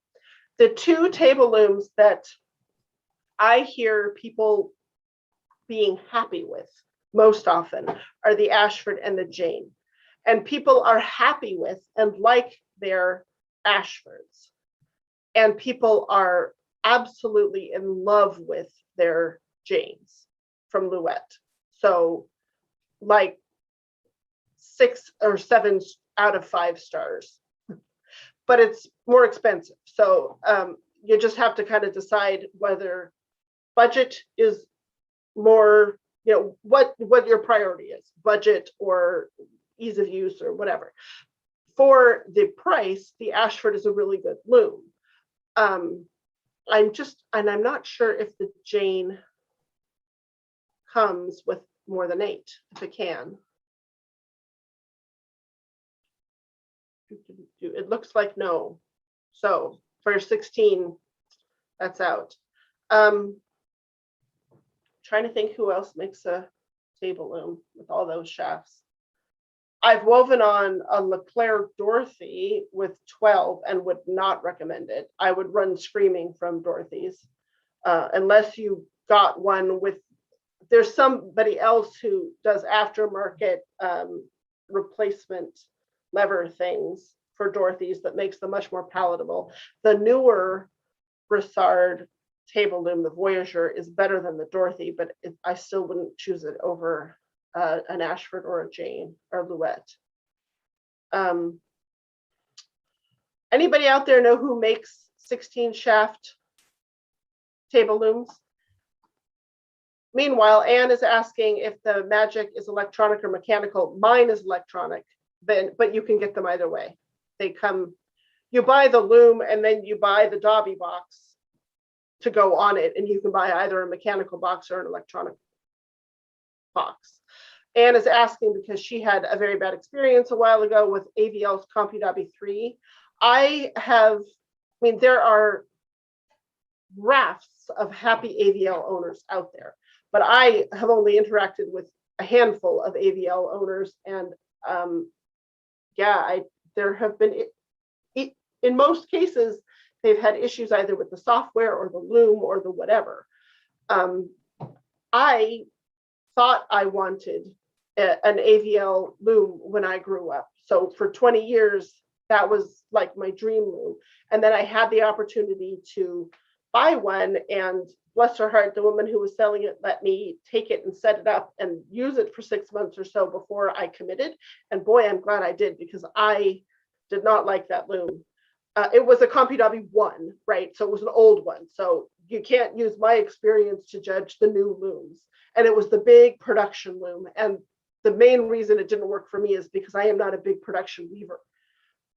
the two table looms that I hear people being happy with most often are the Ashford and the Jane. And people are happy with and like their Ashfords. And people are absolutely in love with their Janes from Louette. So like 6 or 7 out of 5 stars, but it's more expensive. So you just have to kind of decide whether budget is more, what your priority is, budget or ease of use or whatever. For the price, the Ashford is a really good loom. I'm not sure if the Jane comes with more than 8, if it can. It looks like no. So for 16, that's out. Trying to think who else makes a table loom with all those shafts. I've woven on a Leclerc Dorothy with 12 and would not recommend it. I would run screaming from Dorothy's, unless you got one with, there's somebody else who does aftermarket replacement lever things for Dorothy's that makes them much more palatable. The newer Broussard table loom, the Voyager, is better than the Dorothy, but I still wouldn't choose it over an Ashford or a Jane or Louette. Anybody out there know who makes 16 shaft table looms? Meanwhile, Anne is asking if the Magic is electronic or mechanical. Mine is electronic, but you can get them either way. They come, you buy the loom and then you buy the Dobby box to go on it, and you can buy either a mechanical box or an electronic box. Anne is asking because she had a very bad experience a while ago with AVL's CompuDobby 3. There are rafts of happy AVL owners out there, but I have only interacted with a handful of AVL owners, and there have been, in most cases, they've had issues either with the software or the loom or the whatever. I thought I wanted an AVL loom when I grew up. So for 20 years, that was like my dream loom. And then I had the opportunity to buy one, and bless her heart, the woman who was selling it let me take it and set it up and use it for 6 months or so before I committed. And boy, I'm glad I did, because I did not like that loom. It was a CompuDobby 1, right? So it was an old one. So you can't use my experience to judge the new looms. And it was the big production loom. And the main reason it didn't work for me is because I am not a big production weaver.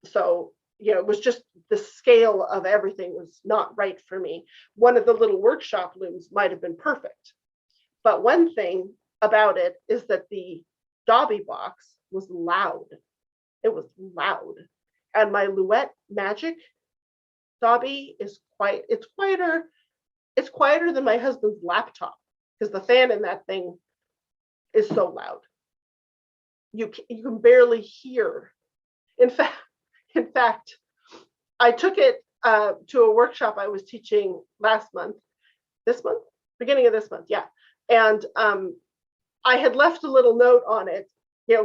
So, it was just the scale of everything was not right for me. One of the little workshop looms might have been perfect. But one thing about it is that the Dobby box was loud. It was loud. And my Louette Magic Dobby is it's quieter than my husband's laptop, because the fan in that thing is so loud. You can barely hear. In fact, I took it to a workshop I was teaching beginning of this month, yeah. And I had left a little note on it,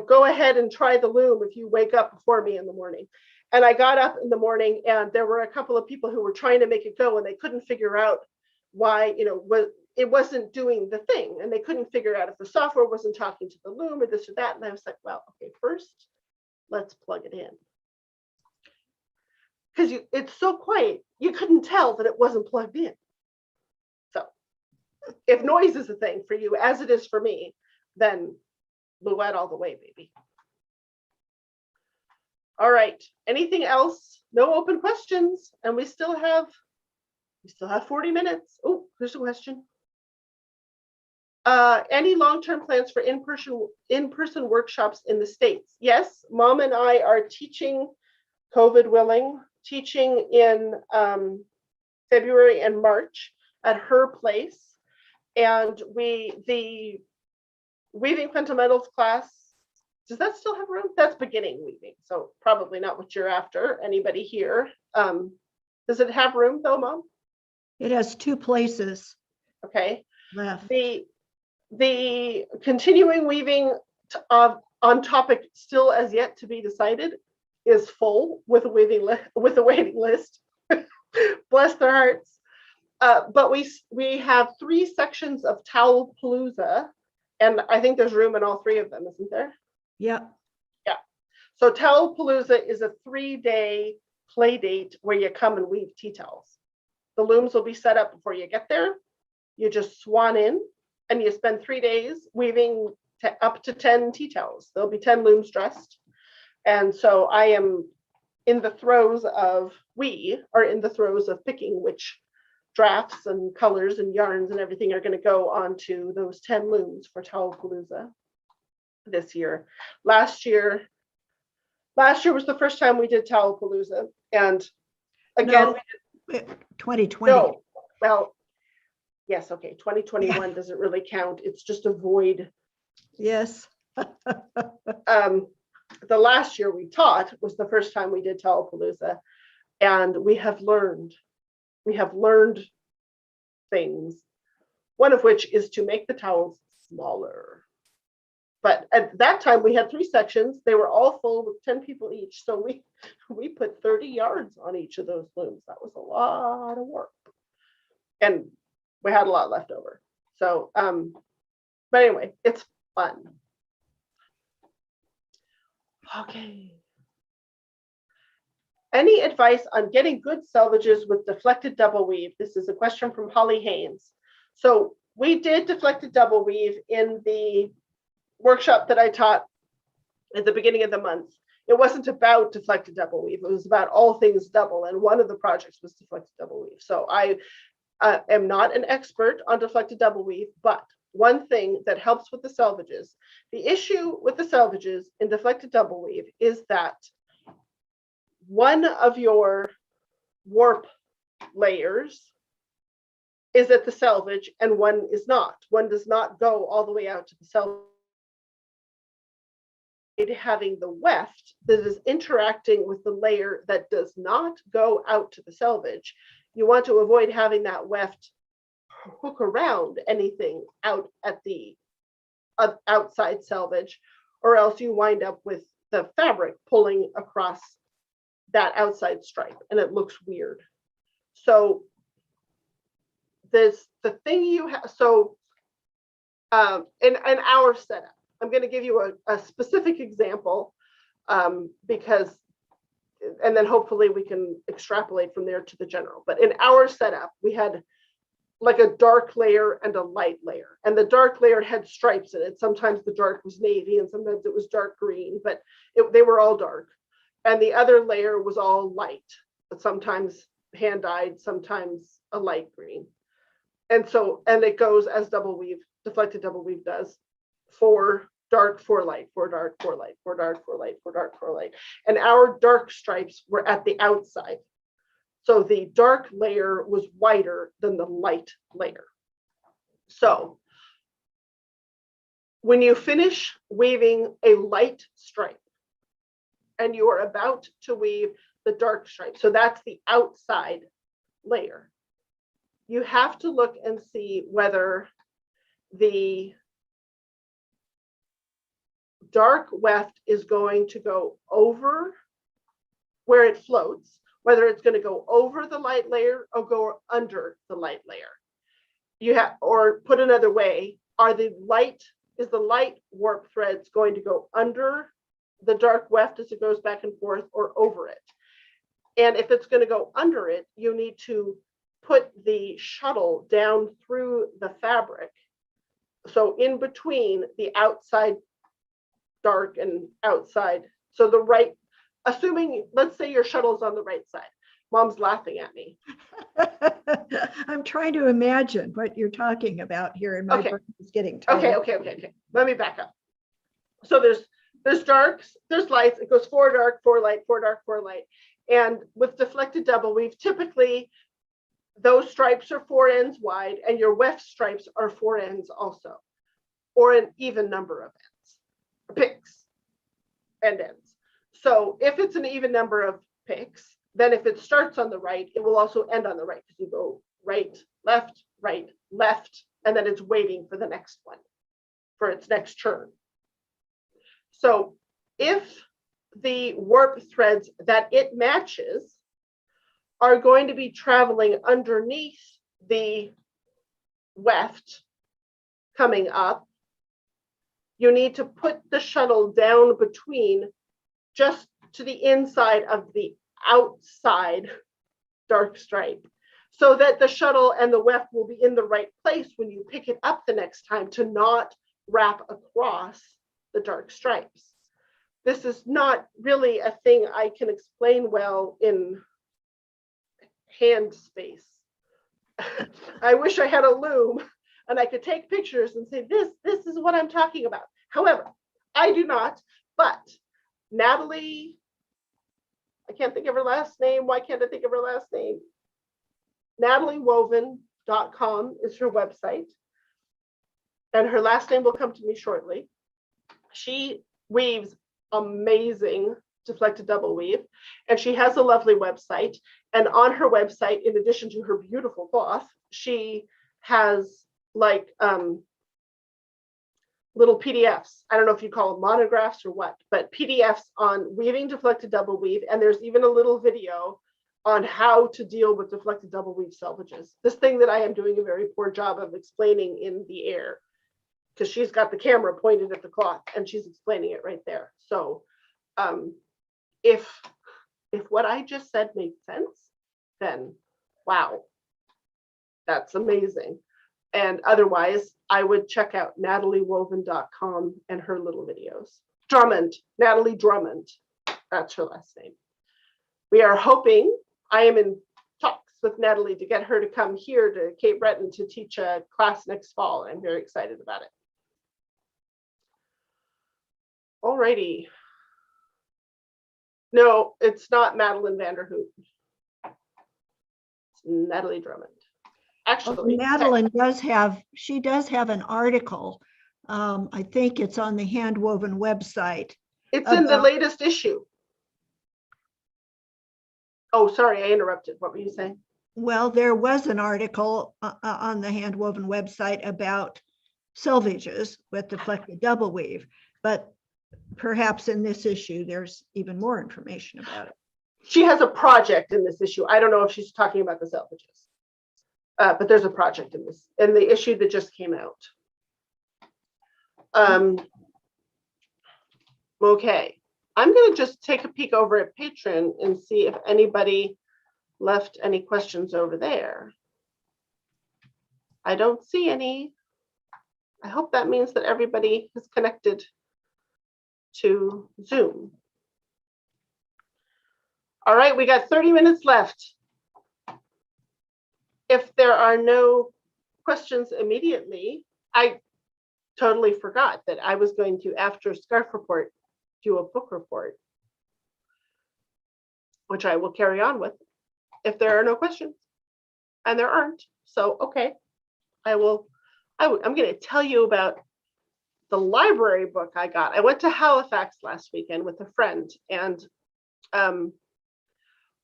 go ahead and try the loom if you wake up before me in the morning. And I got up in the morning, and there were a couple of people who were trying to make it go, and they couldn't figure out why, it wasn't doing the thing. And they couldn't figure out if the software wasn't talking to the loom or this or that. And I was like, well, okay, first, let's plug it in. Because it's so quiet, you couldn't tell that it wasn't plugged in. So if noise is a thing for you, as it is for me, then Louette all the way, baby. All right, anything else? No open questions, and we still have 40 minutes. Oh, there's a question. Any long-term plans for in-person workshops in the States? Yes, Mom and I are teaching, COVID willing, teaching in February and March at her place. And the Weaving Fundamentals class, does that still have room? That's beginning weaving, so probably not what you're after. Anybody here? Does it have room though, Mom? It has 2 places Okay. left. The continuing weaving on topic still as yet to be decided is full with a waiting list. Bless their hearts. But we have 3 sections of Towelpalooza, and I think there's room in all 3 of them, isn't there? Yeah. Yeah. So Towelpalooza is a 3-day play date where you come and weave tea towels. The looms will be set up before you get there. You just swan in and you spend 3 days weaving up to 10 tea towels. There'll be 10 looms dressed. And so I am in the throes of, we are in the throes of picking which drafts and colors and yarns and everything are going to go onto those 10 looms for Towelpalooza this year. Last year was the first time we did Towelpalooza. And again, no, 2020. No, well, yes, okay, 2021 doesn't really count. It's just a void. Yes. The last year we taught was the first time we did Towelpalooza, and we have learned things, one of which is to make the towels smaller. But at that time we had 3 sections. They were all full with 10 people each. So we put 30 yards on each of those looms. That was a lot of work. And we had a lot left over. So, but anyway, it's fun. Okay. Any advice on getting good selvages with deflected double weave? This is a question from Holly Haynes. So we did deflected double weave in the workshop that I taught at the beginning of the month. It wasn't about deflected double weave. It was about all things double. And one of the projects was deflected double weave. So I am not an expert on deflected double weave, but one thing that helps with the selvages, the issue with the selvages in deflected double weave is that one of your warp layers is at the selvage and one is not. One does not go all the way out to the selvage. Having the weft that is interacting with the layer that does not go out to the selvage, you want to avoid having that weft hook around anything out at the outside selvage, or else you wind up with the fabric pulling across that outside stripe and it looks weird. So the thing you have, so in our setup, I'm going to give you a specific example because, and then hopefully we can extrapolate from there to the general. But in our setup, we had like a dark layer and a light layer. And the dark layer had stripes in it. Sometimes the dark was navy and sometimes it was dark green, but they were all dark. And the other layer was all light, but sometimes hand-dyed, sometimes a light green. And so, and it goes as double weave, deflected double weave does. 4 dark, 4 light, 4 dark, 4 light, 4 dark, 4 light, 4 dark, 4 light. And our dark stripes were at the outside. So the dark layer was wider than the light layer. So when you finish weaving a light stripe and you are about to weave the dark stripe, so that's the outside layer, you have to look and see whether the dark weft is going to go over where it floats, whether it's going to go over the light layer or go under the light layer. You have, or put another way, is the light warp threads going to go under the dark weft as it goes back and forth or over it? And if it's going to go under it, you need to put the shuttle down through the fabric. So in between the outside dark and outside. So the right, assuming, let's say your shuttle's on the right side. Mom's laughing at me. I'm trying to imagine what you're talking about here, and my brain is getting tired. Okay. Let me back up. So there's darks, there's lights. It goes 4 dark, 4 light, 4 dark, 4 light. And with deflected double weave, typically those stripes are 4 ends wide, and your weft stripes are 4 ends also, or an even number of picks and ends. So if it's an even number of picks, then if it starts on the right, it will also end on the right, because you go right, left, and then it's waiting for the next one, for its next turn. So if the warp threads that it matches are going to be traveling underneath the weft coming up, you need to put the shuttle down between just to the inside of the outside dark stripe, so that the shuttle and the weft will be in the right place when you pick it up the next time, to not wrap across the dark stripes. This is not really a thing I can explain well in hand space. I wish I had a loom and I could take pictures and say, this is what I'm talking about. However, I do not, but Natalie, I can't think of her last name. Why can't I think of her last name? NatalieWoven.com is her website. And her last name will come to me shortly. She weaves amazing deflected double weave, and she has a lovely website. And on her website, in addition to her beautiful cloth, she has like little PDFs. I don't know if you call them monographs or what, but PDFs on weaving deflected double weave. And there's even a little video on how to deal with deflected double weave selvages. This thing that I am doing a very poor job of explaining in the air, because she's got the camera pointed at the cloth and she's explaining it right there. So if what I just said makes sense, then wow, that's amazing. And otherwise, I would check out NatalieWoven.com and her little videos. Drummond, Natalie Drummond, that's her last name. We are hoping, I am in talks with Natalie to get her to come here to Cape Breton to teach a class next fall. I'm very excited about it. Alrighty. No, it's not Madeline Vanderhoot. It's Natalie Drummond. Actually, Madeline does have an article. I think it's on the Handwoven website. It's in the latest issue. Oh, sorry, I interrupted. What were you saying? Well, there was an article on the Handwoven website about selvages with deflected double weave, but perhaps in this issue, there's even more information about it. She has a project in this issue. I don't know if she's talking about the selvages, but there's a project in the issue that just came out. Okay, I'm going to just take a peek over at Patreon and see if anybody left any questions over there. I don't see any. I hope that means that everybody is connected to Zoom. All right, we got 30 minutes left. If there are no questions immediately, I totally forgot that I was going to, after Scarf Report, do a book report, which I will carry on with if there are no questions, and there aren't. So, okay, I'm going to tell you about the library book I got. I went to Halifax last weekend with a friend, and I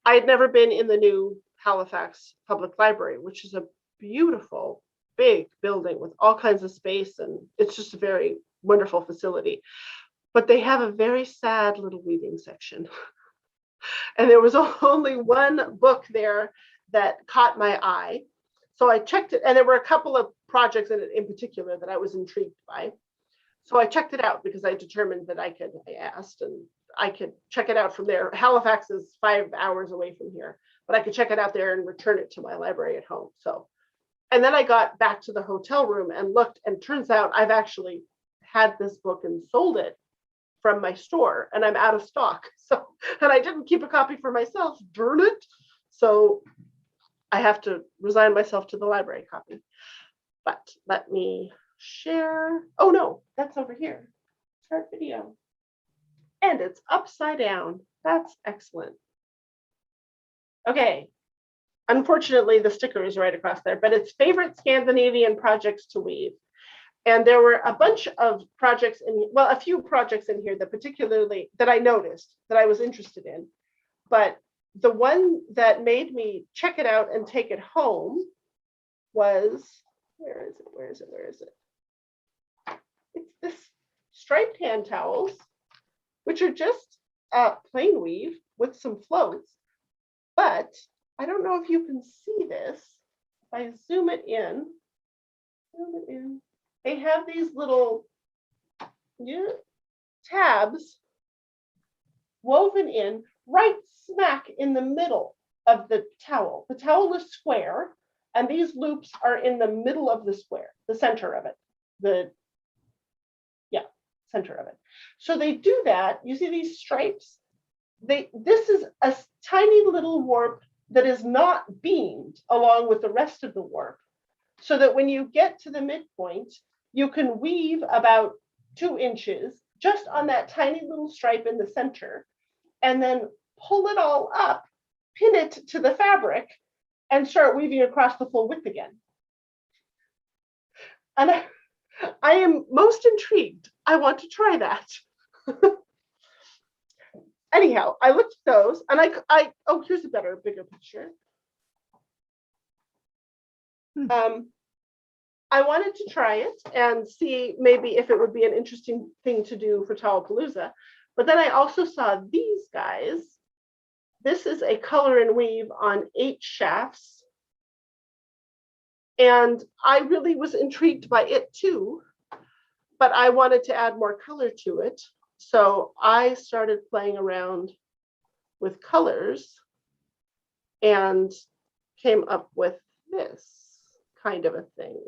had never been in the new Halifax Public Library, which is a beautiful, big building with all kinds of space, and it's just a very wonderful facility. But they have a very sad little weaving section. And there was only one book there that caught my eye. So I checked it, and there were a couple of projects in it in particular that I was intrigued by. So I checked it out because I determined that I asked, and I could check it out from there. Halifax is 5 hours away from here, but I could check it out there and return it to my library at home. So, and then I got back to the hotel room and looked, and turns out I've actually had this book and sold it from my store, and I'm out of stock. So, and I didn't keep a copy for myself, darn it. So I have to resign myself to the library copy. But let me share. Oh no, that's over here. Start video. And it's upside down. That's excellent. Okay. Unfortunately, the sticker is right across there, but it's favorite Scandinavian projects to weave. And there were a bunch of projects a few projects in here that particularly that I noticed that I was interested in. But the one that made me check it out and take it home was, where is it? It's this striped hand towels, which are just plain weave with some floats. But I don't know if you can see this. If I zoom it in, they have these little tabs woven in right smack in the middle of the towel. The towel is square, and these loops are in the middle of the square, the center of it, center of it. So they do that. You see these stripes? This is a tiny little warp that is not beamed along with the rest of the warp, so that when you get to the midpoint, you can weave about 2 inches just on that tiny little stripe in the center, and then pull it all up, pin it to the fabric, and start weaving across the full width again. And I am most intrigued. I want to try that. Anyhow, I looked at those, and oh, here's a better, bigger picture. I wanted to try it and see maybe if it would be an interesting thing to do for Towelpalooza. But then I also saw these guys. This is a color and weave on 8 shafts. And I really was intrigued by it too, but I wanted to add more color to it. So I started playing around with colors and came up with this kind of a thing.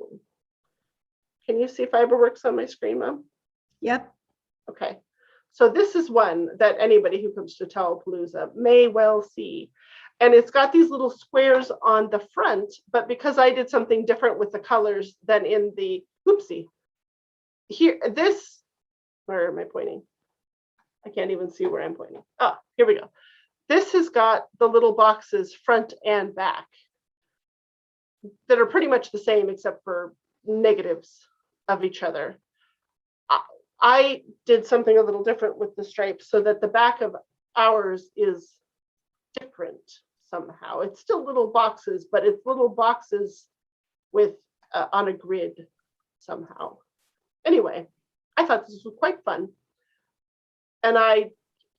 Can you see Fiberworks on my screen, Mom? Yep. Okay. So this is one that anybody who comes to Towelpalooza may well see. And it's got these little squares on the front, but because I did something different with the colors than in the, oopsie. Here, this, where am I pointing? I can't even see where I'm pointing. Oh, here we go. This has got the little boxes front and back that are pretty much the same except for negatives of each other. I did something a little different with the stripes so that the back of ours is different somehow. It's still little boxes, but it's little boxes with on a grid somehow. Anyway, I thought this was quite fun. And I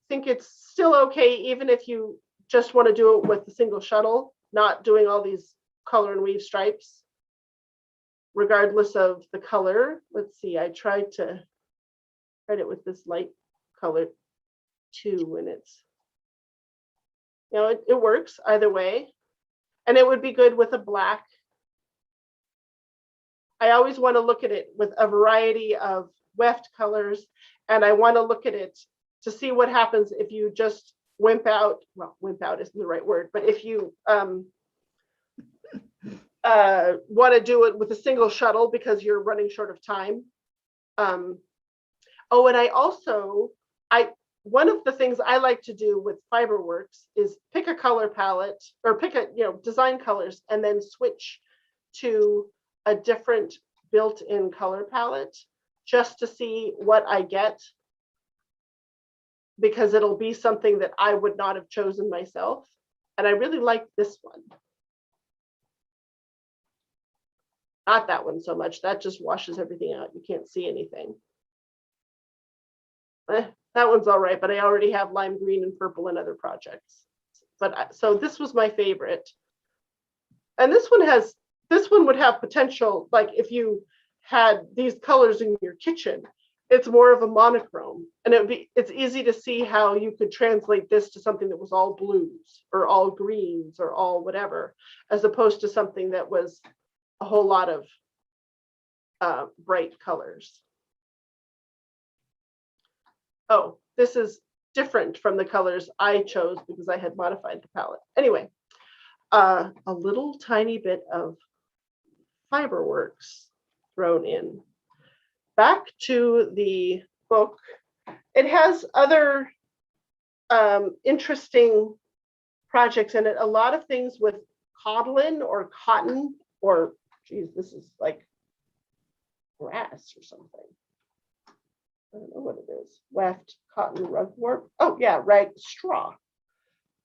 think it's still okay, even if you just want to do it with a single shuttle, not doing all these color and weave stripes, regardless of the color. Let's see, I tried to write it with this light color too, and it's, you know, it works either way. And it would be good with a black. I always want to look at it with a variety of weft colors, and I want to look at it to see what happens if you just wimp out. Well, wimp out isn't the right word, but if you want to do it with a single shuttle because you're running short of time. Oh, and one of the things I like to do with Fiberworks is pick a color palette or pick a, design colors and then switch to a different built-in color palette just to see what I get, because it'll be something that I would not have chosen myself. And I really like this one. Not that one so much. That just washes everything out. You can't see anything. That one's all right, but I already have lime green and purple in other projects. So this was my favorite. And this one would have potential, like if you had these colors in your kitchen, it's more of a monochrome, and it's easy to see how you could translate this to something that was all blues or all greens or all whatever, as opposed to something that was a whole lot of bright colors. Oh, this is different from the colors I chose because I had modified the palette. Anyway, a little tiny bit of Fiberworks thrown in. Back to the book. It has other interesting projects in it. A lot of things with codlin or cotton, or geez, this is like grass or something. I don't know what it is. Weft, cotton, rug warp. Oh yeah, rag straw.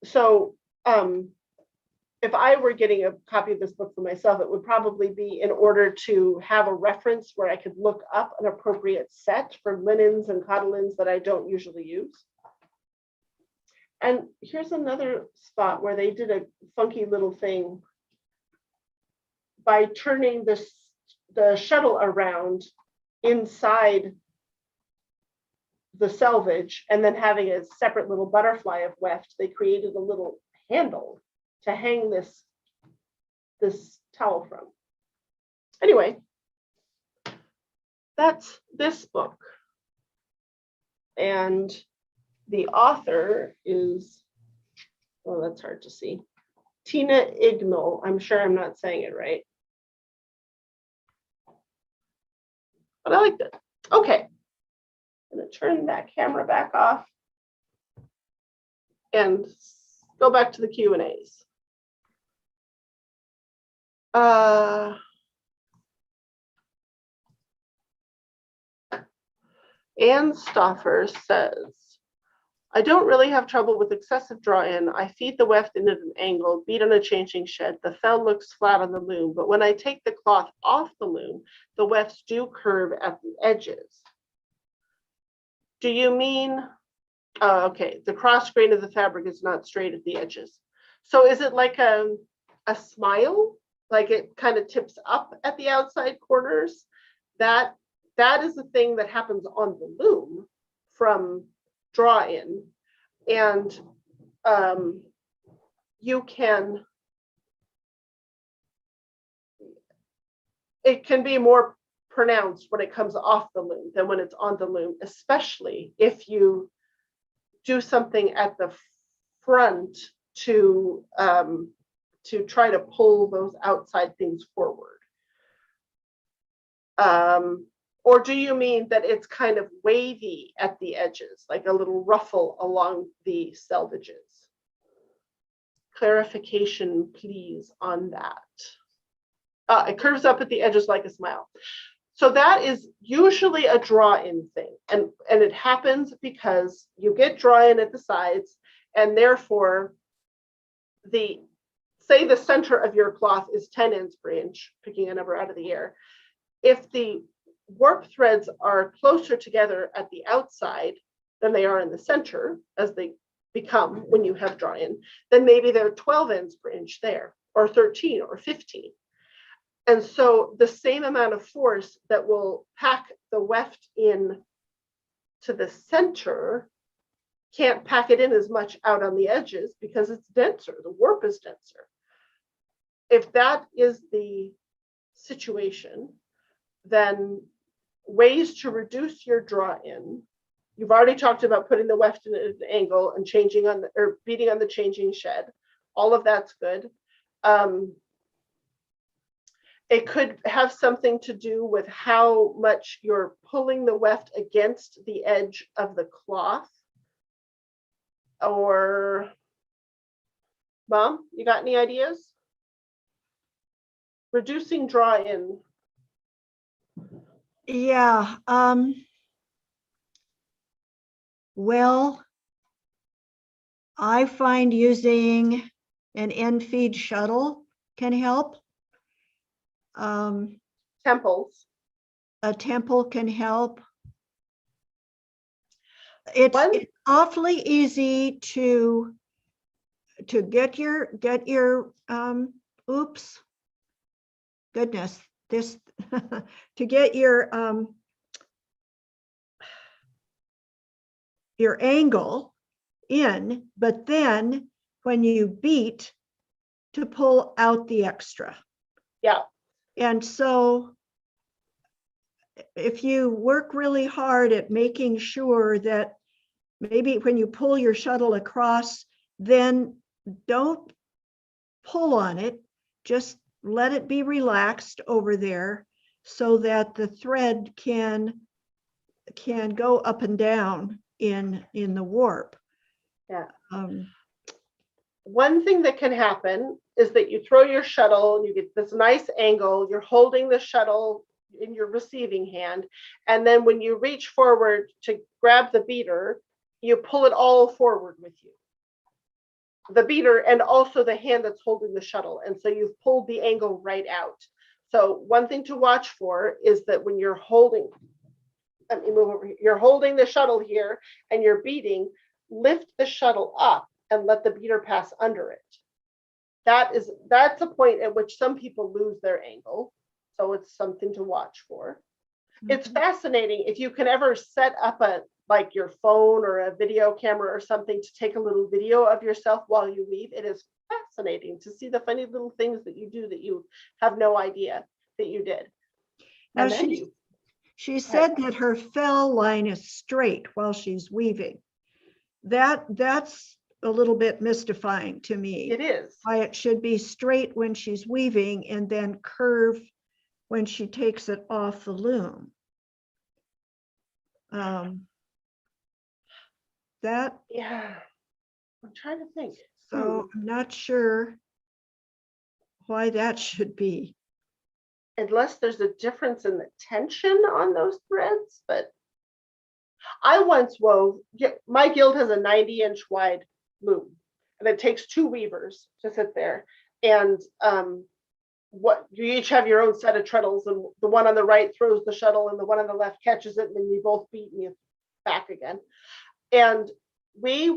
So if I were getting a copy of this book for myself, it would probably be in order to have a reference where I could look up an appropriate set for linens and codlins that I don't usually use. And here's another spot where they did a funky little thing by turning the shuttle around inside the selvage and then having a separate little butterfly of weft, they created a little handle to hang this towel from. Anyway, that's this book. And the author is, oh, that's hard to see. Tina Ignol. I'm sure I'm not saying it right. But I liked it. Okay. I'm going to turn that camera back off and go back to the Q&As. Ann Stoffer says, I don't really have trouble with excessive draw-in. I feed the weft in at an angle, beat on a changing shed. The fell looks flat on the loom, but when I take the cloth off the loom, the wefts do curve at the edges. Do you mean, okay, the cross grain of the fabric is not straight at the edges. So is it like a smile? Like it kind of tips up at the outside corners? That is the thing that happens on the loom from draw in, and it can be more pronounced when it comes off the loom than when it's on the loom, especially if you do something at the front to try to pull those outside things forward. Or do you mean that it's kind of wavy at the edges, like a little ruffle along the selvages? Clarification, please, on that. It curves up at the edges like a smile. So that is usually a draw-in thing. And it happens because you get draw-in at the sides, and therefore, say the center of your cloth is 10 ends per inch, picking a number out of the air. If the warp threads are closer together at the outside than they are in the center, as they become when you have draw-in, then maybe they're 12 ends per inch there, or 13 or 15. And so the same amount of force that will pack the weft in to the center can't pack it in as much out on the edges because it's denser. The warp is denser. If that is the situation, then ways to reduce your draw-in, you've already talked about putting the weft in an angle and changing on or beating on the changing shed. All of that's good. It could have something to do with how much you're pulling the weft against the edge of the cloth. Or, Mom, you got any ideas? Reducing draw-in. Yeah. Well, I find using an end feed shuttle can help. Temples. A temple can help. It's awfully easy to get your oops, goodness, this to get your angle in, but then when you beat, to pull out the extra. Yeah. And so if you work really hard at making sure that maybe when you pull your shuttle across, then don't pull on it, just let it be relaxed over there so that the thread can go up and down in the warp. Yeah. One thing that can happen is that you throw your shuttle and you get this nice angle, you're holding the shuttle in your receiving hand, and then when you reach forward to grab the beater, you pull it all forward with you. The beater and also the hand that's holding the shuttle, and so you've pulled the angle right out. So one thing to watch for is that when you're holding, let me move over here, you're holding the shuttle here and you're beating, lift the shuttle up and let the beater pass under it. That's a point at which some people lose their angle. So it's something to watch for. Mm-hmm. It's fascinating if you can ever set up like your phone or a video camera or something to take a little video of yourself while you weave. It is fascinating to see the funny little things that you do that you have no idea that you did. Now And then she said that her fell line is straight while she's weaving. That's a little bit mystifying to me. it is. Why it should be straight when she's weaving and then curve when she takes it off the loom. That, Yeah, I'm trying to think. so I'm not sure why that should be. Unless there's a difference in the tension on those threads, but I once wove, my guild has a 90-inch wide loom, and it takes 2 weavers to sit there. And what you each have your own set of treadles, and the one on the right throws the shuttle, and the one on the left catches it, and then you both beat me back again. And we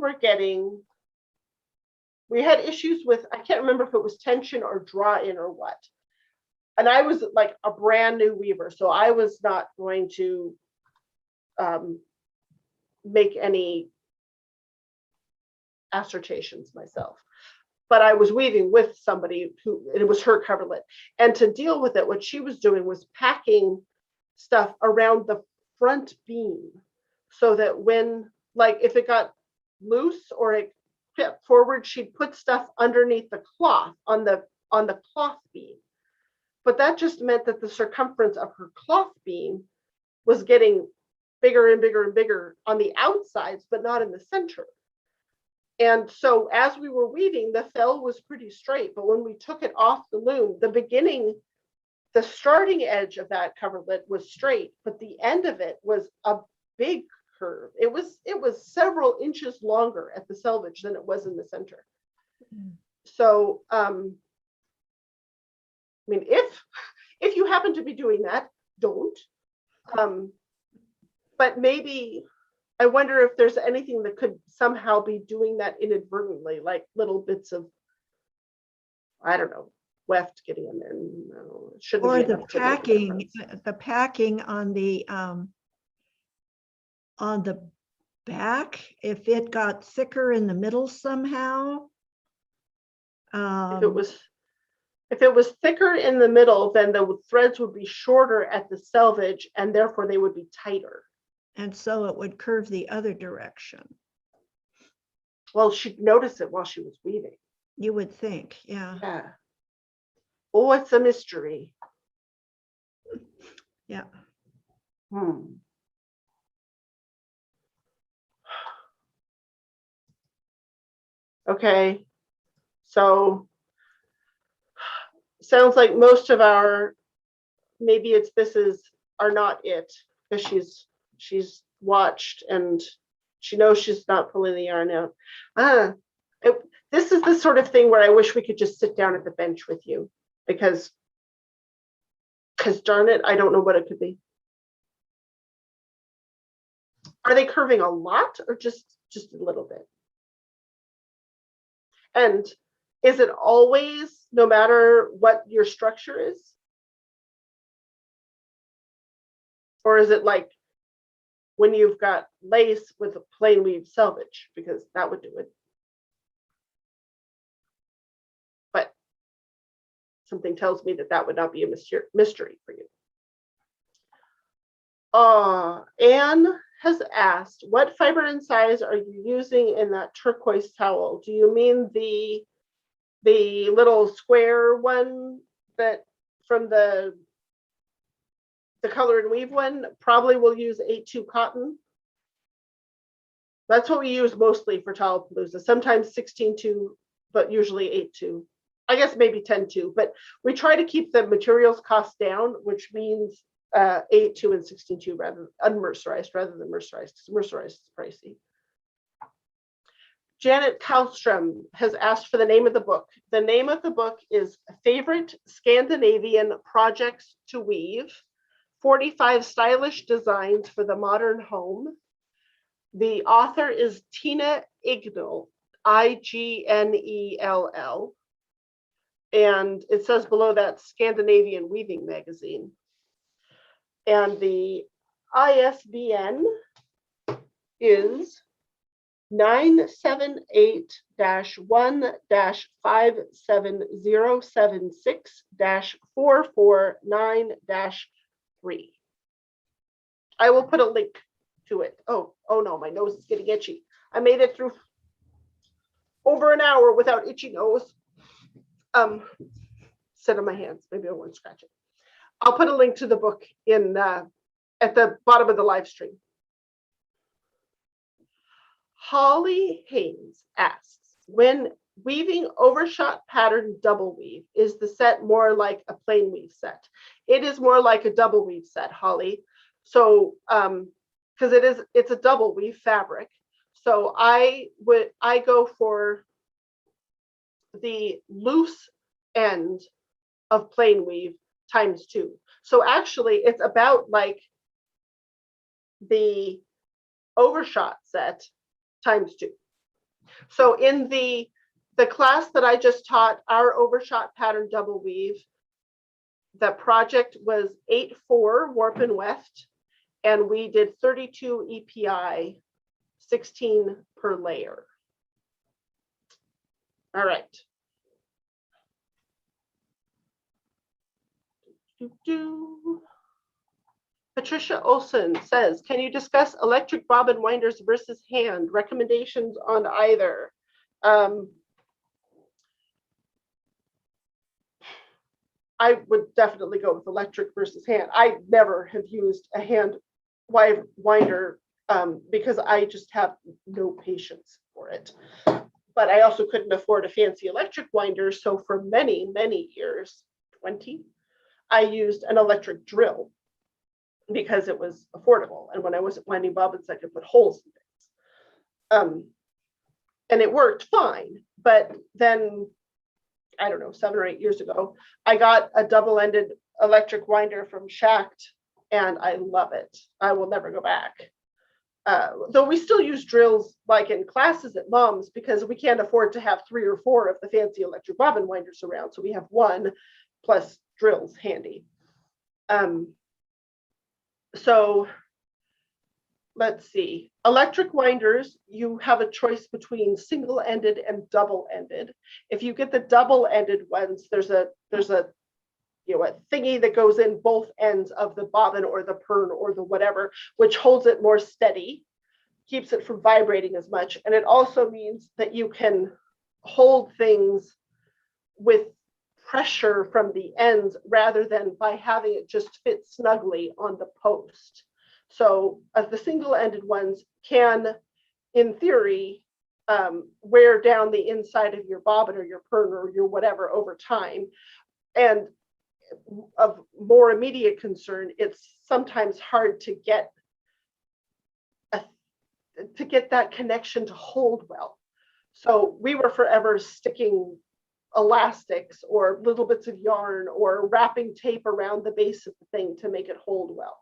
had issues with, I can't remember if it was tension or draw in or what. And I was like a brand new weaver, so I was not going to make any assertions myself. But I was weaving with somebody who, it was her coverlet. And to deal with it, what she was doing was packing stuff around the front beam so that when, like, if it got loose or it tipped forward, she'd put stuff underneath the cloth on the cloth beam. But that just meant that the circumference of her cloth beam was getting bigger and bigger and bigger on the outsides, but not in the center. And so as we were weaving, the fell was pretty straight, but when we took it off the loom, the starting edge of that coverlet was straight, but the end of it was a big curve. It was several inches longer at the selvage than it was in the center. So, I mean, if you happen to be doing that, don't. But maybe, I wonder if there's anything that could somehow be doing that inadvertently, like little bits of, I don't know, weft getting in there. No, it shouldn't Or be the enough to make a difference. packing on the back, if it got thicker in the middle somehow. If it was thicker in the middle, then the threads would be shorter at the selvage, and therefore they would be tighter. And so it would curve the other direction. Well, she'd notice it while she was weaving. You would think, yeah. Yeah. Oh, it's a mystery. Yeah. Okay. So sounds like most of our, maybe it's are not it, because she's watched and she knows she's not pulling the yarn out. This is the sort of thing where I wish we could just sit down at the bench with you, because darn it, I don't know what it could be. Are they curving a lot or just a little bit? And is it always, no matter what your structure is? Or is it like when you've got lace with a plain weave selvage, because that would do it. But something tells me that would not be a mystery for you. Anne has asked, what fiber and size are you using in that turquoise towel? Do you mean the little square one that from the color and weave one? Probably we'll use 8-2 cotton. That's what we use mostly for Towelpalooza. Sometimes 16-2, but usually 8-2. I guess maybe 10-2, but we try to keep the materials cost down, which means 8-2 and 16-2 rather unmercerized rather than mercerized, because mercerized is pricey. Janet Kallstrom has asked for the name of the book. The name of the book is Favorite Scandinavian Projects to Weave, 45 Stylish Designs for the Modern Home. The author is Tina Ignell, Ignell. And it says below that Scandinavian Weaving Magazine. And the ISBN is 978-1-57076-449-3. I will put a link to it. Oh no, my nose is getting itchy. I made it through over an hour without itchy nose. Sit on my hands. Maybe I won't scratch it. I'll put a link to the book in at the bottom of the live stream. Holly Haynes asks, when weaving overshot pattern double weave, is the set more like a plain weave set? It is more like a double weave set, Holly. So, because it's a double weave fabric. So I go for the loose end of plain weave times 2. So actually it's about like the overshot set times 2. So in the class that I just taught, our overshot pattern double weave, the project was 8/4 warp and weft, and we did 32 EPI, 16 per layer. All right. Patricia Olson says, can you discuss electric bobbin winders versus hand? Recommendations on either? I would definitely go with electric versus hand. I never have used a hand winder because I just have no patience for it. But I also couldn't afford a fancy electric winder. So for many, many years, 20, I used an electric drill because it was affordable. And when I wasn't winding bobbins, I could put holes in things. And it worked fine. But then, I don't know, 7 or 8 years ago, I got a double-ended electric winder from Schacht, and I love it. I will never go back. Though we still use drills like in classes at Mom's because we can't afford to have 3 or 4 of the fancy electric bobbin winders around. So we have 1 plus drills handy. So let's see. Electric winders, you have a choice between single-ended and double-ended. If you get the double-ended ones, there's a a thingy that goes in both ends of the bobbin or the pern or the whatever, which holds it more steady, keeps it from vibrating as much. And it also means that you can hold things with pressure from the ends rather than by having it just fit snugly on the post. So the single-ended ones can, in theory, wear down the inside of your bobbin or your pern or your whatever over time. And of more immediate concern, it's sometimes hard to get that connection to hold well. So we were forever sticking elastics or little bits of yarn or wrapping tape around the base of the thing to make it hold well.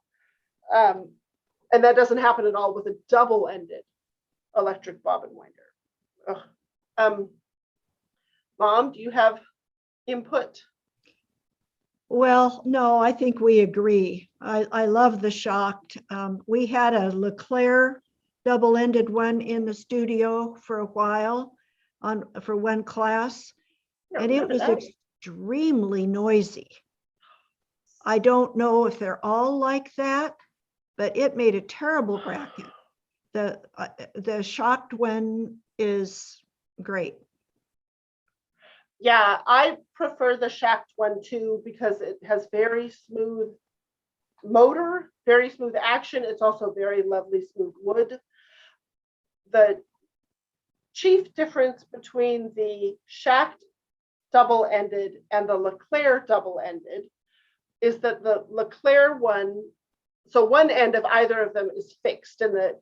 And that doesn't happen at all with a double-ended electric bobbin winder. Mom, do you have input? Well, no, I think we agree. I love the Schacht. We had a Leclerc double-ended one in the studio for a while for one class, and it was extremely noisy. I don't know if they're all like that, but it made a terrible racket. The Schacht one is great. Yeah, I prefer the Schacht one too because it has very smooth motor, very smooth action. It's also very lovely smooth wood. The chief difference between the Schacht double-ended and the Leclerc double-ended is that the Leclerc one, so one end of either of them is fixed and then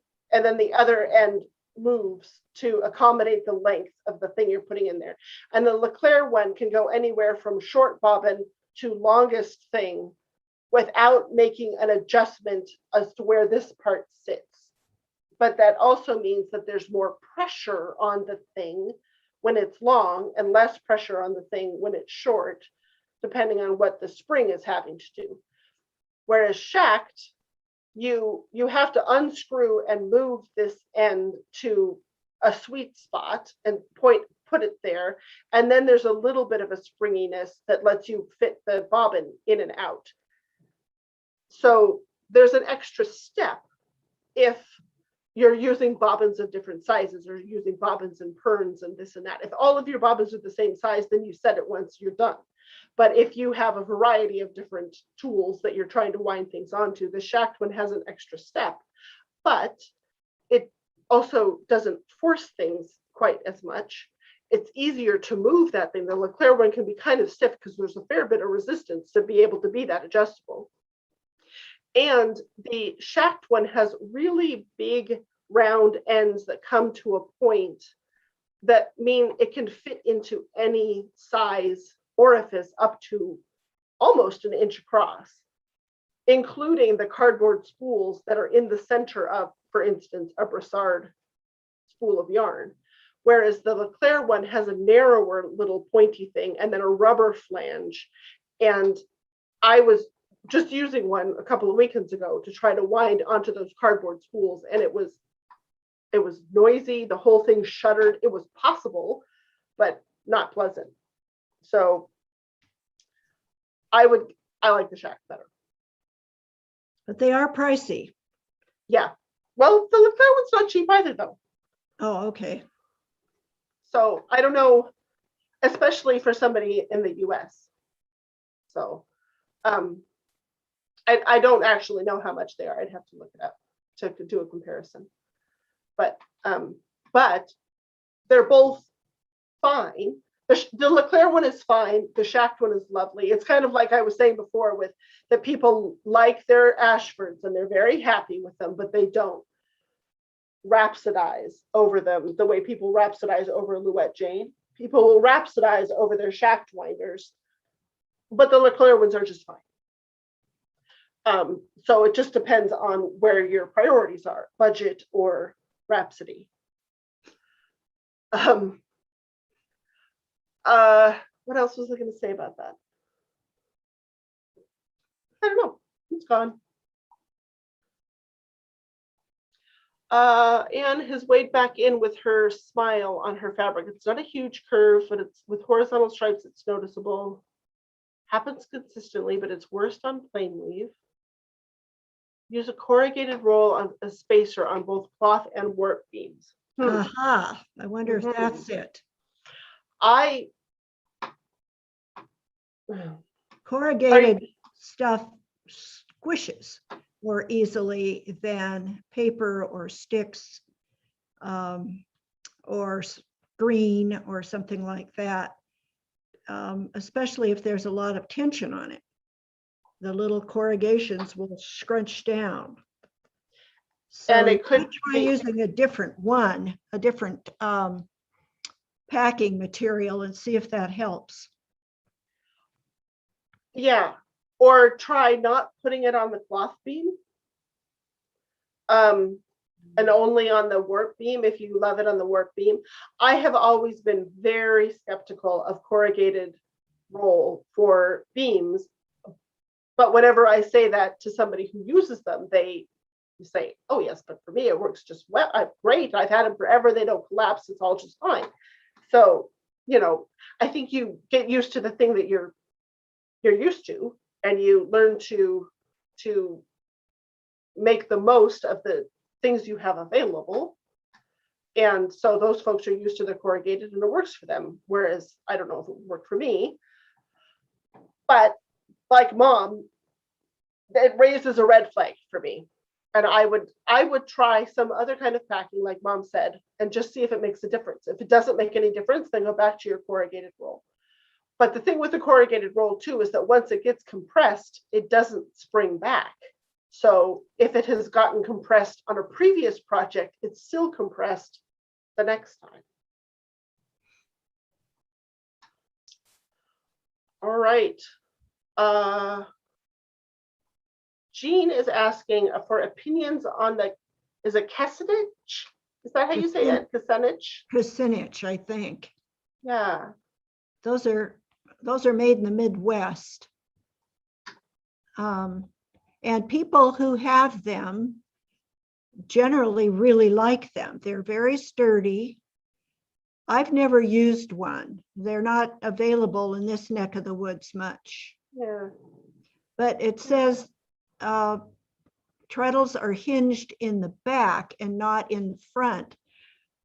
the other end moves to accommodate the length of the thing you're putting in there. And the Leclerc one can go anywhere from short bobbin to longest thing without making an adjustment as to where this part sits. But that also means that there's more pressure on the thing when it's long and less pressure on the thing when it's short, depending on what the spring is having to do. Whereas Schacht, you have to unscrew and move this end to a sweet spot and put it there. And then there's a little bit of a springiness that lets you fit the bobbin in and out. So there's an extra step if you're using bobbins of different sizes or using bobbins and perns and this and that. If all of your bobbins are the same size, then you set it once, you're done. But if you have a variety of different tools that you're trying to wind things onto, the shacked one has an extra step, but it also doesn't force things quite as much. It's easier to move that thing. The Leclerc one can be kind of stiff because there's a fair bit of resistance to be able to be that adjustable. And the shacked one has really big round ends that come to a point that mean it can fit into any size orifice up to almost an inch across, including the cardboard spools that are in the center of, for instance, a brassard spool of yarn. Whereas the Leclerc one has a narrower little pointy thing and then a rubber flange. And I was just using one a couple of weekends ago to try to wind onto those cardboard spools, and it was noisy. The whole thing shuddered. It was possible, but not pleasant. So I like the shack better. But they are pricey. Yeah. Well, the Leclerc one's not cheap either, though. Oh, okay. So I don't know, especially for somebody in the US. So I don't actually know how much they are. I'd have to look it up to do a comparison. But they're both fine. The Leclerc one is fine. The shacked one is lovely. It's kind of like I was saying before with that people like their Ashfords and they're very happy with them, but they don't rhapsodize over them the way people rhapsodize over Louette Jane. People will rhapsodize over their shacked winders, but the Leclerc ones are just fine. So it just depends on where your priorities are, budget or rhapsody. What else was I going to say about that? I don't know. It's gone. Anne has weighed back in with her smile on her fabric. It's not a huge curve, but it's with horizontal stripes, it's noticeable. Happens consistently, but it's worst on plain weave. Use a corrugated roll on a spacer on both cloth and warp beams. Aha, I wonder if that's it. Corrugated stuff squishes more easily than paper or sticks or green or something like that, especially if there's a lot of tension on it. The little corrugations will scrunch down. So and it could try using a different one, a different packing material and see if that helps. Yeah, or try not putting it on the cloth beam and only on the warp beam if you love it on the warp beam. I have always been very skeptical of corrugated roll for beams, but whenever I say that to somebody who uses them, they say, oh yes, but for me it works just well. Great, I've had them forever, they don't collapse, it's all just fine. So, I think you get used to the thing that you're used to, and you learn to make the most of the things you have available. And so those folks are used to the corrugated and it works for them. Whereas I don't know if it would work for me, but like Mom, it raises a red flag for me. And I would try some other kind of packing, like Mom said, and just see if it makes a difference. If it doesn't make any difference, then go back to your corrugated roll. But the thing with the corrugated roll too is that once it gets compressed, it doesn't spring back. So if it has gotten compressed on a previous project, it's still compressed the next time. All right. Jean is asking for opinions on is it Kessenich? Is that how you say it? Kessenich? Kessenich, I think. Yeah. Those are made in the Midwest. And people who have them generally really like them. They're very sturdy. I've never used one. They're not available in this neck of the woods much. Yeah. But it says treadles are hinged in the back and not in the front.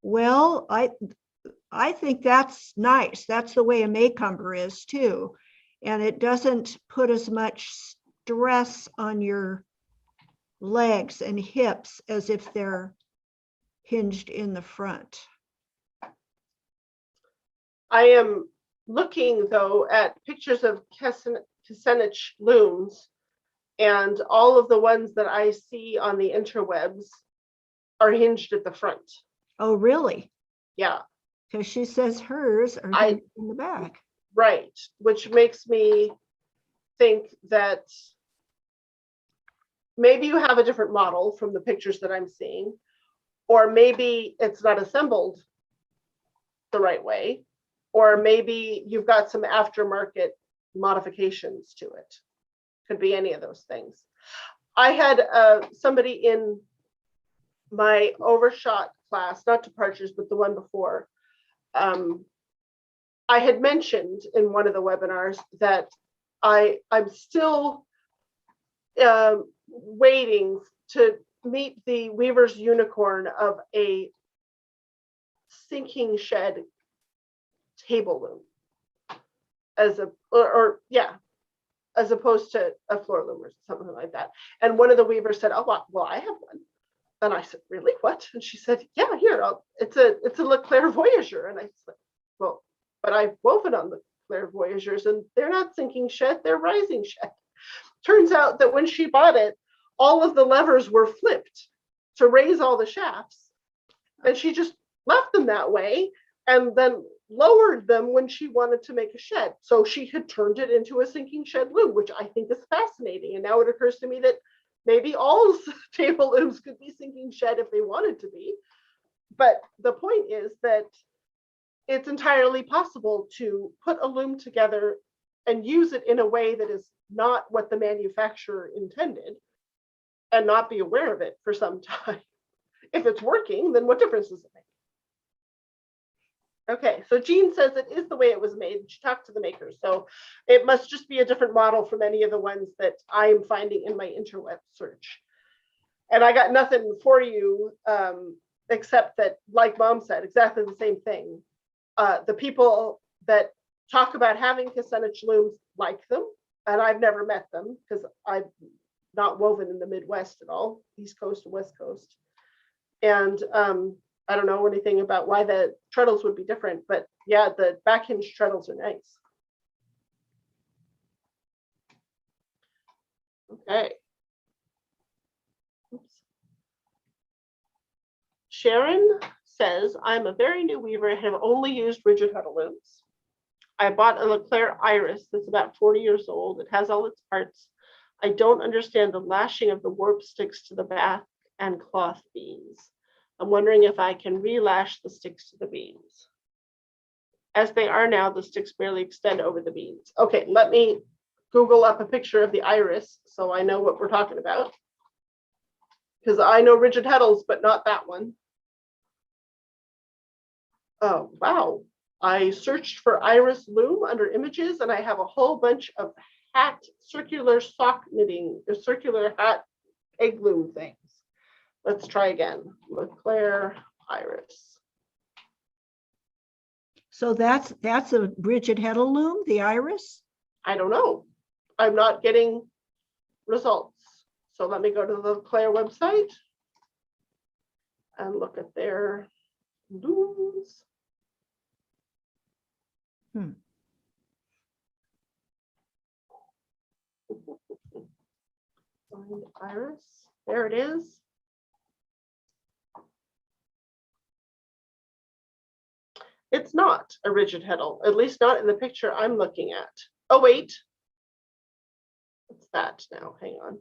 Well, I think that's nice. That's the way a Maycumber is too. And it doesn't put as much stress on your legs and hips as if they're hinged in the front. I am looking though at pictures of Kucinich looms, and all of the ones that I see on the interwebs are hinged at the front. Oh, really? Yeah. Because she says hers are hinged in the back. Right, which makes me think that maybe you have a different model from the pictures that I'm seeing, or maybe it's not assembled the right way, or maybe you've got some aftermarket modifications to it. Could be any of those things. I had somebody in my overshot class, not departures, but the one before. I had mentioned in one of the webinars that I'm still waiting to meet the Weaver's unicorn of a sinking shed table loom as opposed to a floor loom or something like that. And one of the weavers said, "Oh, well, I have one." And I said, "Really? What?" And she said, "Yeah, here, it's a Leclerc Voyager." And I said, "Well, but I've woven on the Leclerc Voyagers, and they're not sinking shed, they're rising shed." Turns out that when she bought it, all of the levers were flipped to raise all the shafts, and she just left them that way and then lowered them when she wanted to make a shed. So she had turned it into a sinking shed loom, which I think is fascinating. And now it occurs to me that maybe all table looms could be sinking shed if they wanted to be. But the point is that it's entirely possible to put a loom together and use it in a way that is not what the manufacturer intended and not be aware of it for some time. If it's working, then what difference does it make? Okay, so Jean says it is the way it was made. She talked to the makers, so it must just be a different model from any of the ones that I'm finding in my interweb search. And I got nothing for you except that, like Mom said, exactly the same thing. The people that talk about having Kucinich looms like them, and I've never met them because I've not woven in the Midwest at all, East Coast or West Coast. And I don't know anything about why the treadles would be different, but yeah, the back hinge treadles are nice. Okay. Oops. Sharon says, "I'm a very new weaver and have only used rigid huddle looms. I bought a Leclerc Iris that's about 40 years old. It has all its parts. I don't understand the lashing of the warp sticks to the back and cloth beams. I'm wondering if I can relash the sticks to the beams. As they are now, the sticks barely extend over the beams." Okay, let me Google up a picture of the Iris so I know what we're talking about. Because I know rigid huddles, but not that one. Oh, wow. I searched for Iris loom under images, and I have a whole bunch of hat circular sock knitting, or circular hat egg loom things. Let's try again. Leclerc Iris. So that's a rigid heddle loom, the Iris? I don't know. I'm not getting results. So let me go to the Leclerc website and look at their looms. Find Iris. There it is. It's not a rigid heddle, at least not in the picture I'm looking at. Oh, wait. What's that now? Hang on.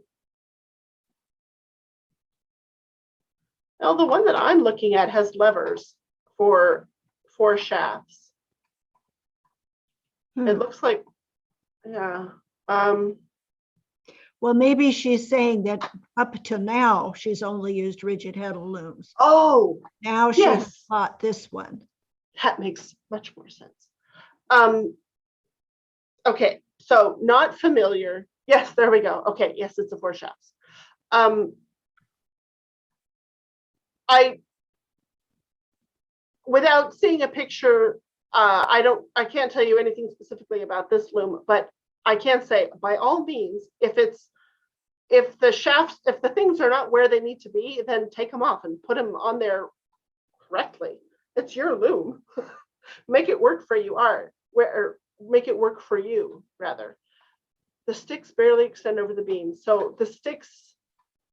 Now, the one that I'm looking at has levers for 4 shafts. It looks like, yeah. Well, maybe she's saying that up to now, she's only used rigid heddle looms. Oh, Now she yes. has bought this one. That makes much more sense. Okay, so not familiar. Yes, there we go. Okay, yes, it's a 4 shafts. Without seeing a picture, I can't tell you anything specifically about this loom, but I can say by all means, if the things are not where they need to be, then take them off and put them on there correctly. It's your loom. Make it work for you, make it work for you, rather. The sticks barely extend over the beam. So the sticks,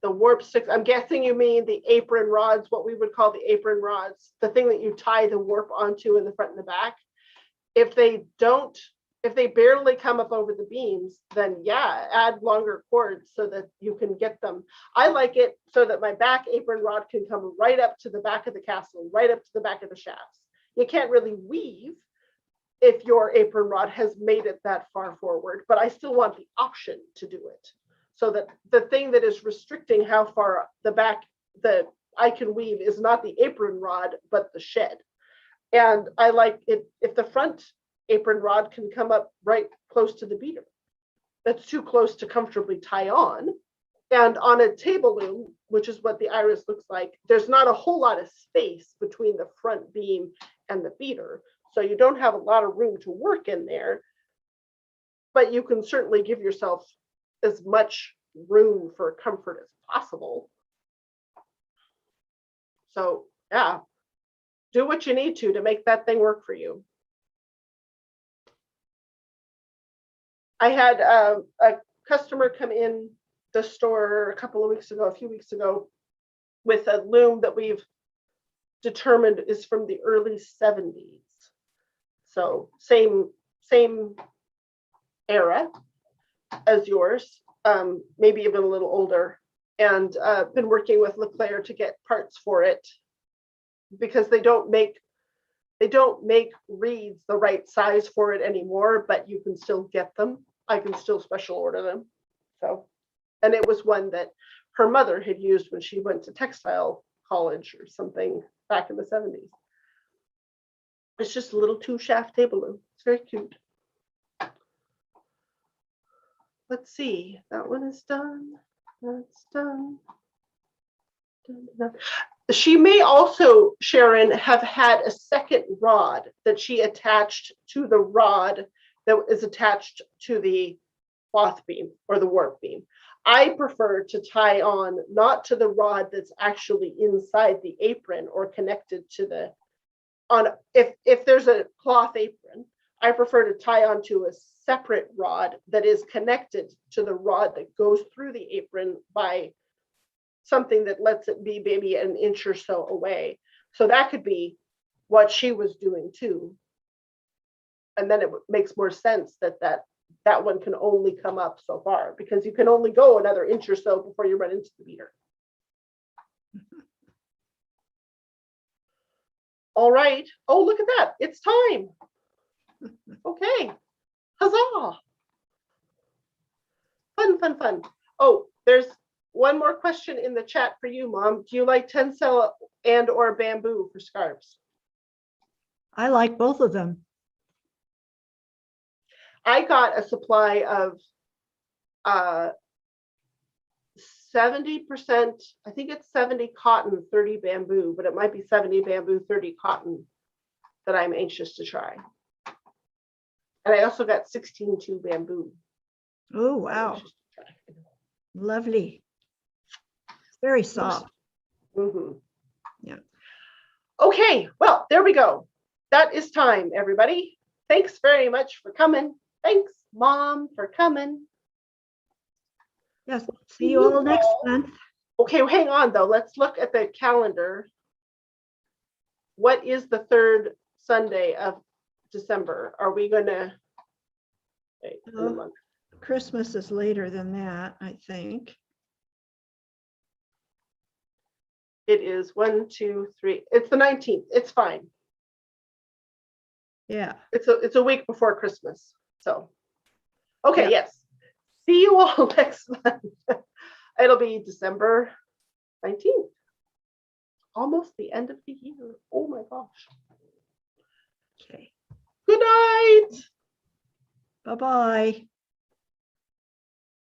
the warp sticks, I'm guessing you mean the apron rods, what we would call the apron rods, the thing that you tie the warp onto in the front and the back. If they barely come up over the beams, then yeah, add longer cords so that you can get them. I like it so that my back apron rod can come right up to the back of the castle, right up to the back of the shafts. You can't really weave if your apron rod has made it that far forward, but I still want the option to do it. So that the thing that is restricting how far the back that I can weave is not the apron rod, but the shed. And I like it if the front apron rod can come up right close to the beater. That's too close to comfortably tie on. And on a table loom, which is what the Iris looks like, there's not a whole lot of space between the front beam and the beater. So you don't have a lot of room to work in there, but you can certainly give yourself as much room for comfort as possible. So yeah, do what you need to make that thing work for you. I had a customer come in the store a few weeks ago, with a loom that we've determined is from the early 70s. So same era as yours, maybe even a little older, and been working with Leclerc to get parts for it because they don't make reeds the right size for it anymore, but you can still get them. I can still special order them. So, and it was one that her mother had used when she went to textile college or something back in the 70s. It's just a little 2-shaft table loom. It's very cute. Let's see. That one is done. That's done. She may also, Sharon, have had a second rod that she attached to the rod that is attached to the cloth beam or the warp beam. I prefer to tie on not to the rod that's actually inside the apron or connected to the if there's a cloth apron, I prefer to tie onto a separate rod that is connected to the rod that goes through the apron by something that lets it be maybe an inch or so away. So that could be what she was doing too. And then it makes more sense that one can only come up so far, because you can only go another inch or so before you run into the beater. All right. Oh, look at that. It's time. Okay. Huzzah. Fun. Oh, there's one more question in the chat for you, Mom. Do you like tencel and or bamboo for scarves? I like both of them. I got a supply of 70%, I think it's 70 cotton, 30 bamboo, but it might be 70 bamboo, 30 cotton that I'm anxious to try. And I also got 16-2 bamboo. Oh, wow. Lovely. Very soft. Mm-hmm. Yeah. Okay, well, there we go. That is time, everybody. Thanks very much for coming. Thanks, Mom, for coming. Yes. See you all next month. Okay, well, hang on though. Let's look at the calendar. What is the third Sunday of December? Are we going to? Christmas is later than that, I think. It is 1, 2, 3. It's the 19th. It's fine. Yeah. It's a week before Christmas. So, okay, Yeah. yes. See See you all next month. It'll be December 19th. Almost the end of the year. Oh my gosh. Okay. Good night. Bye-bye.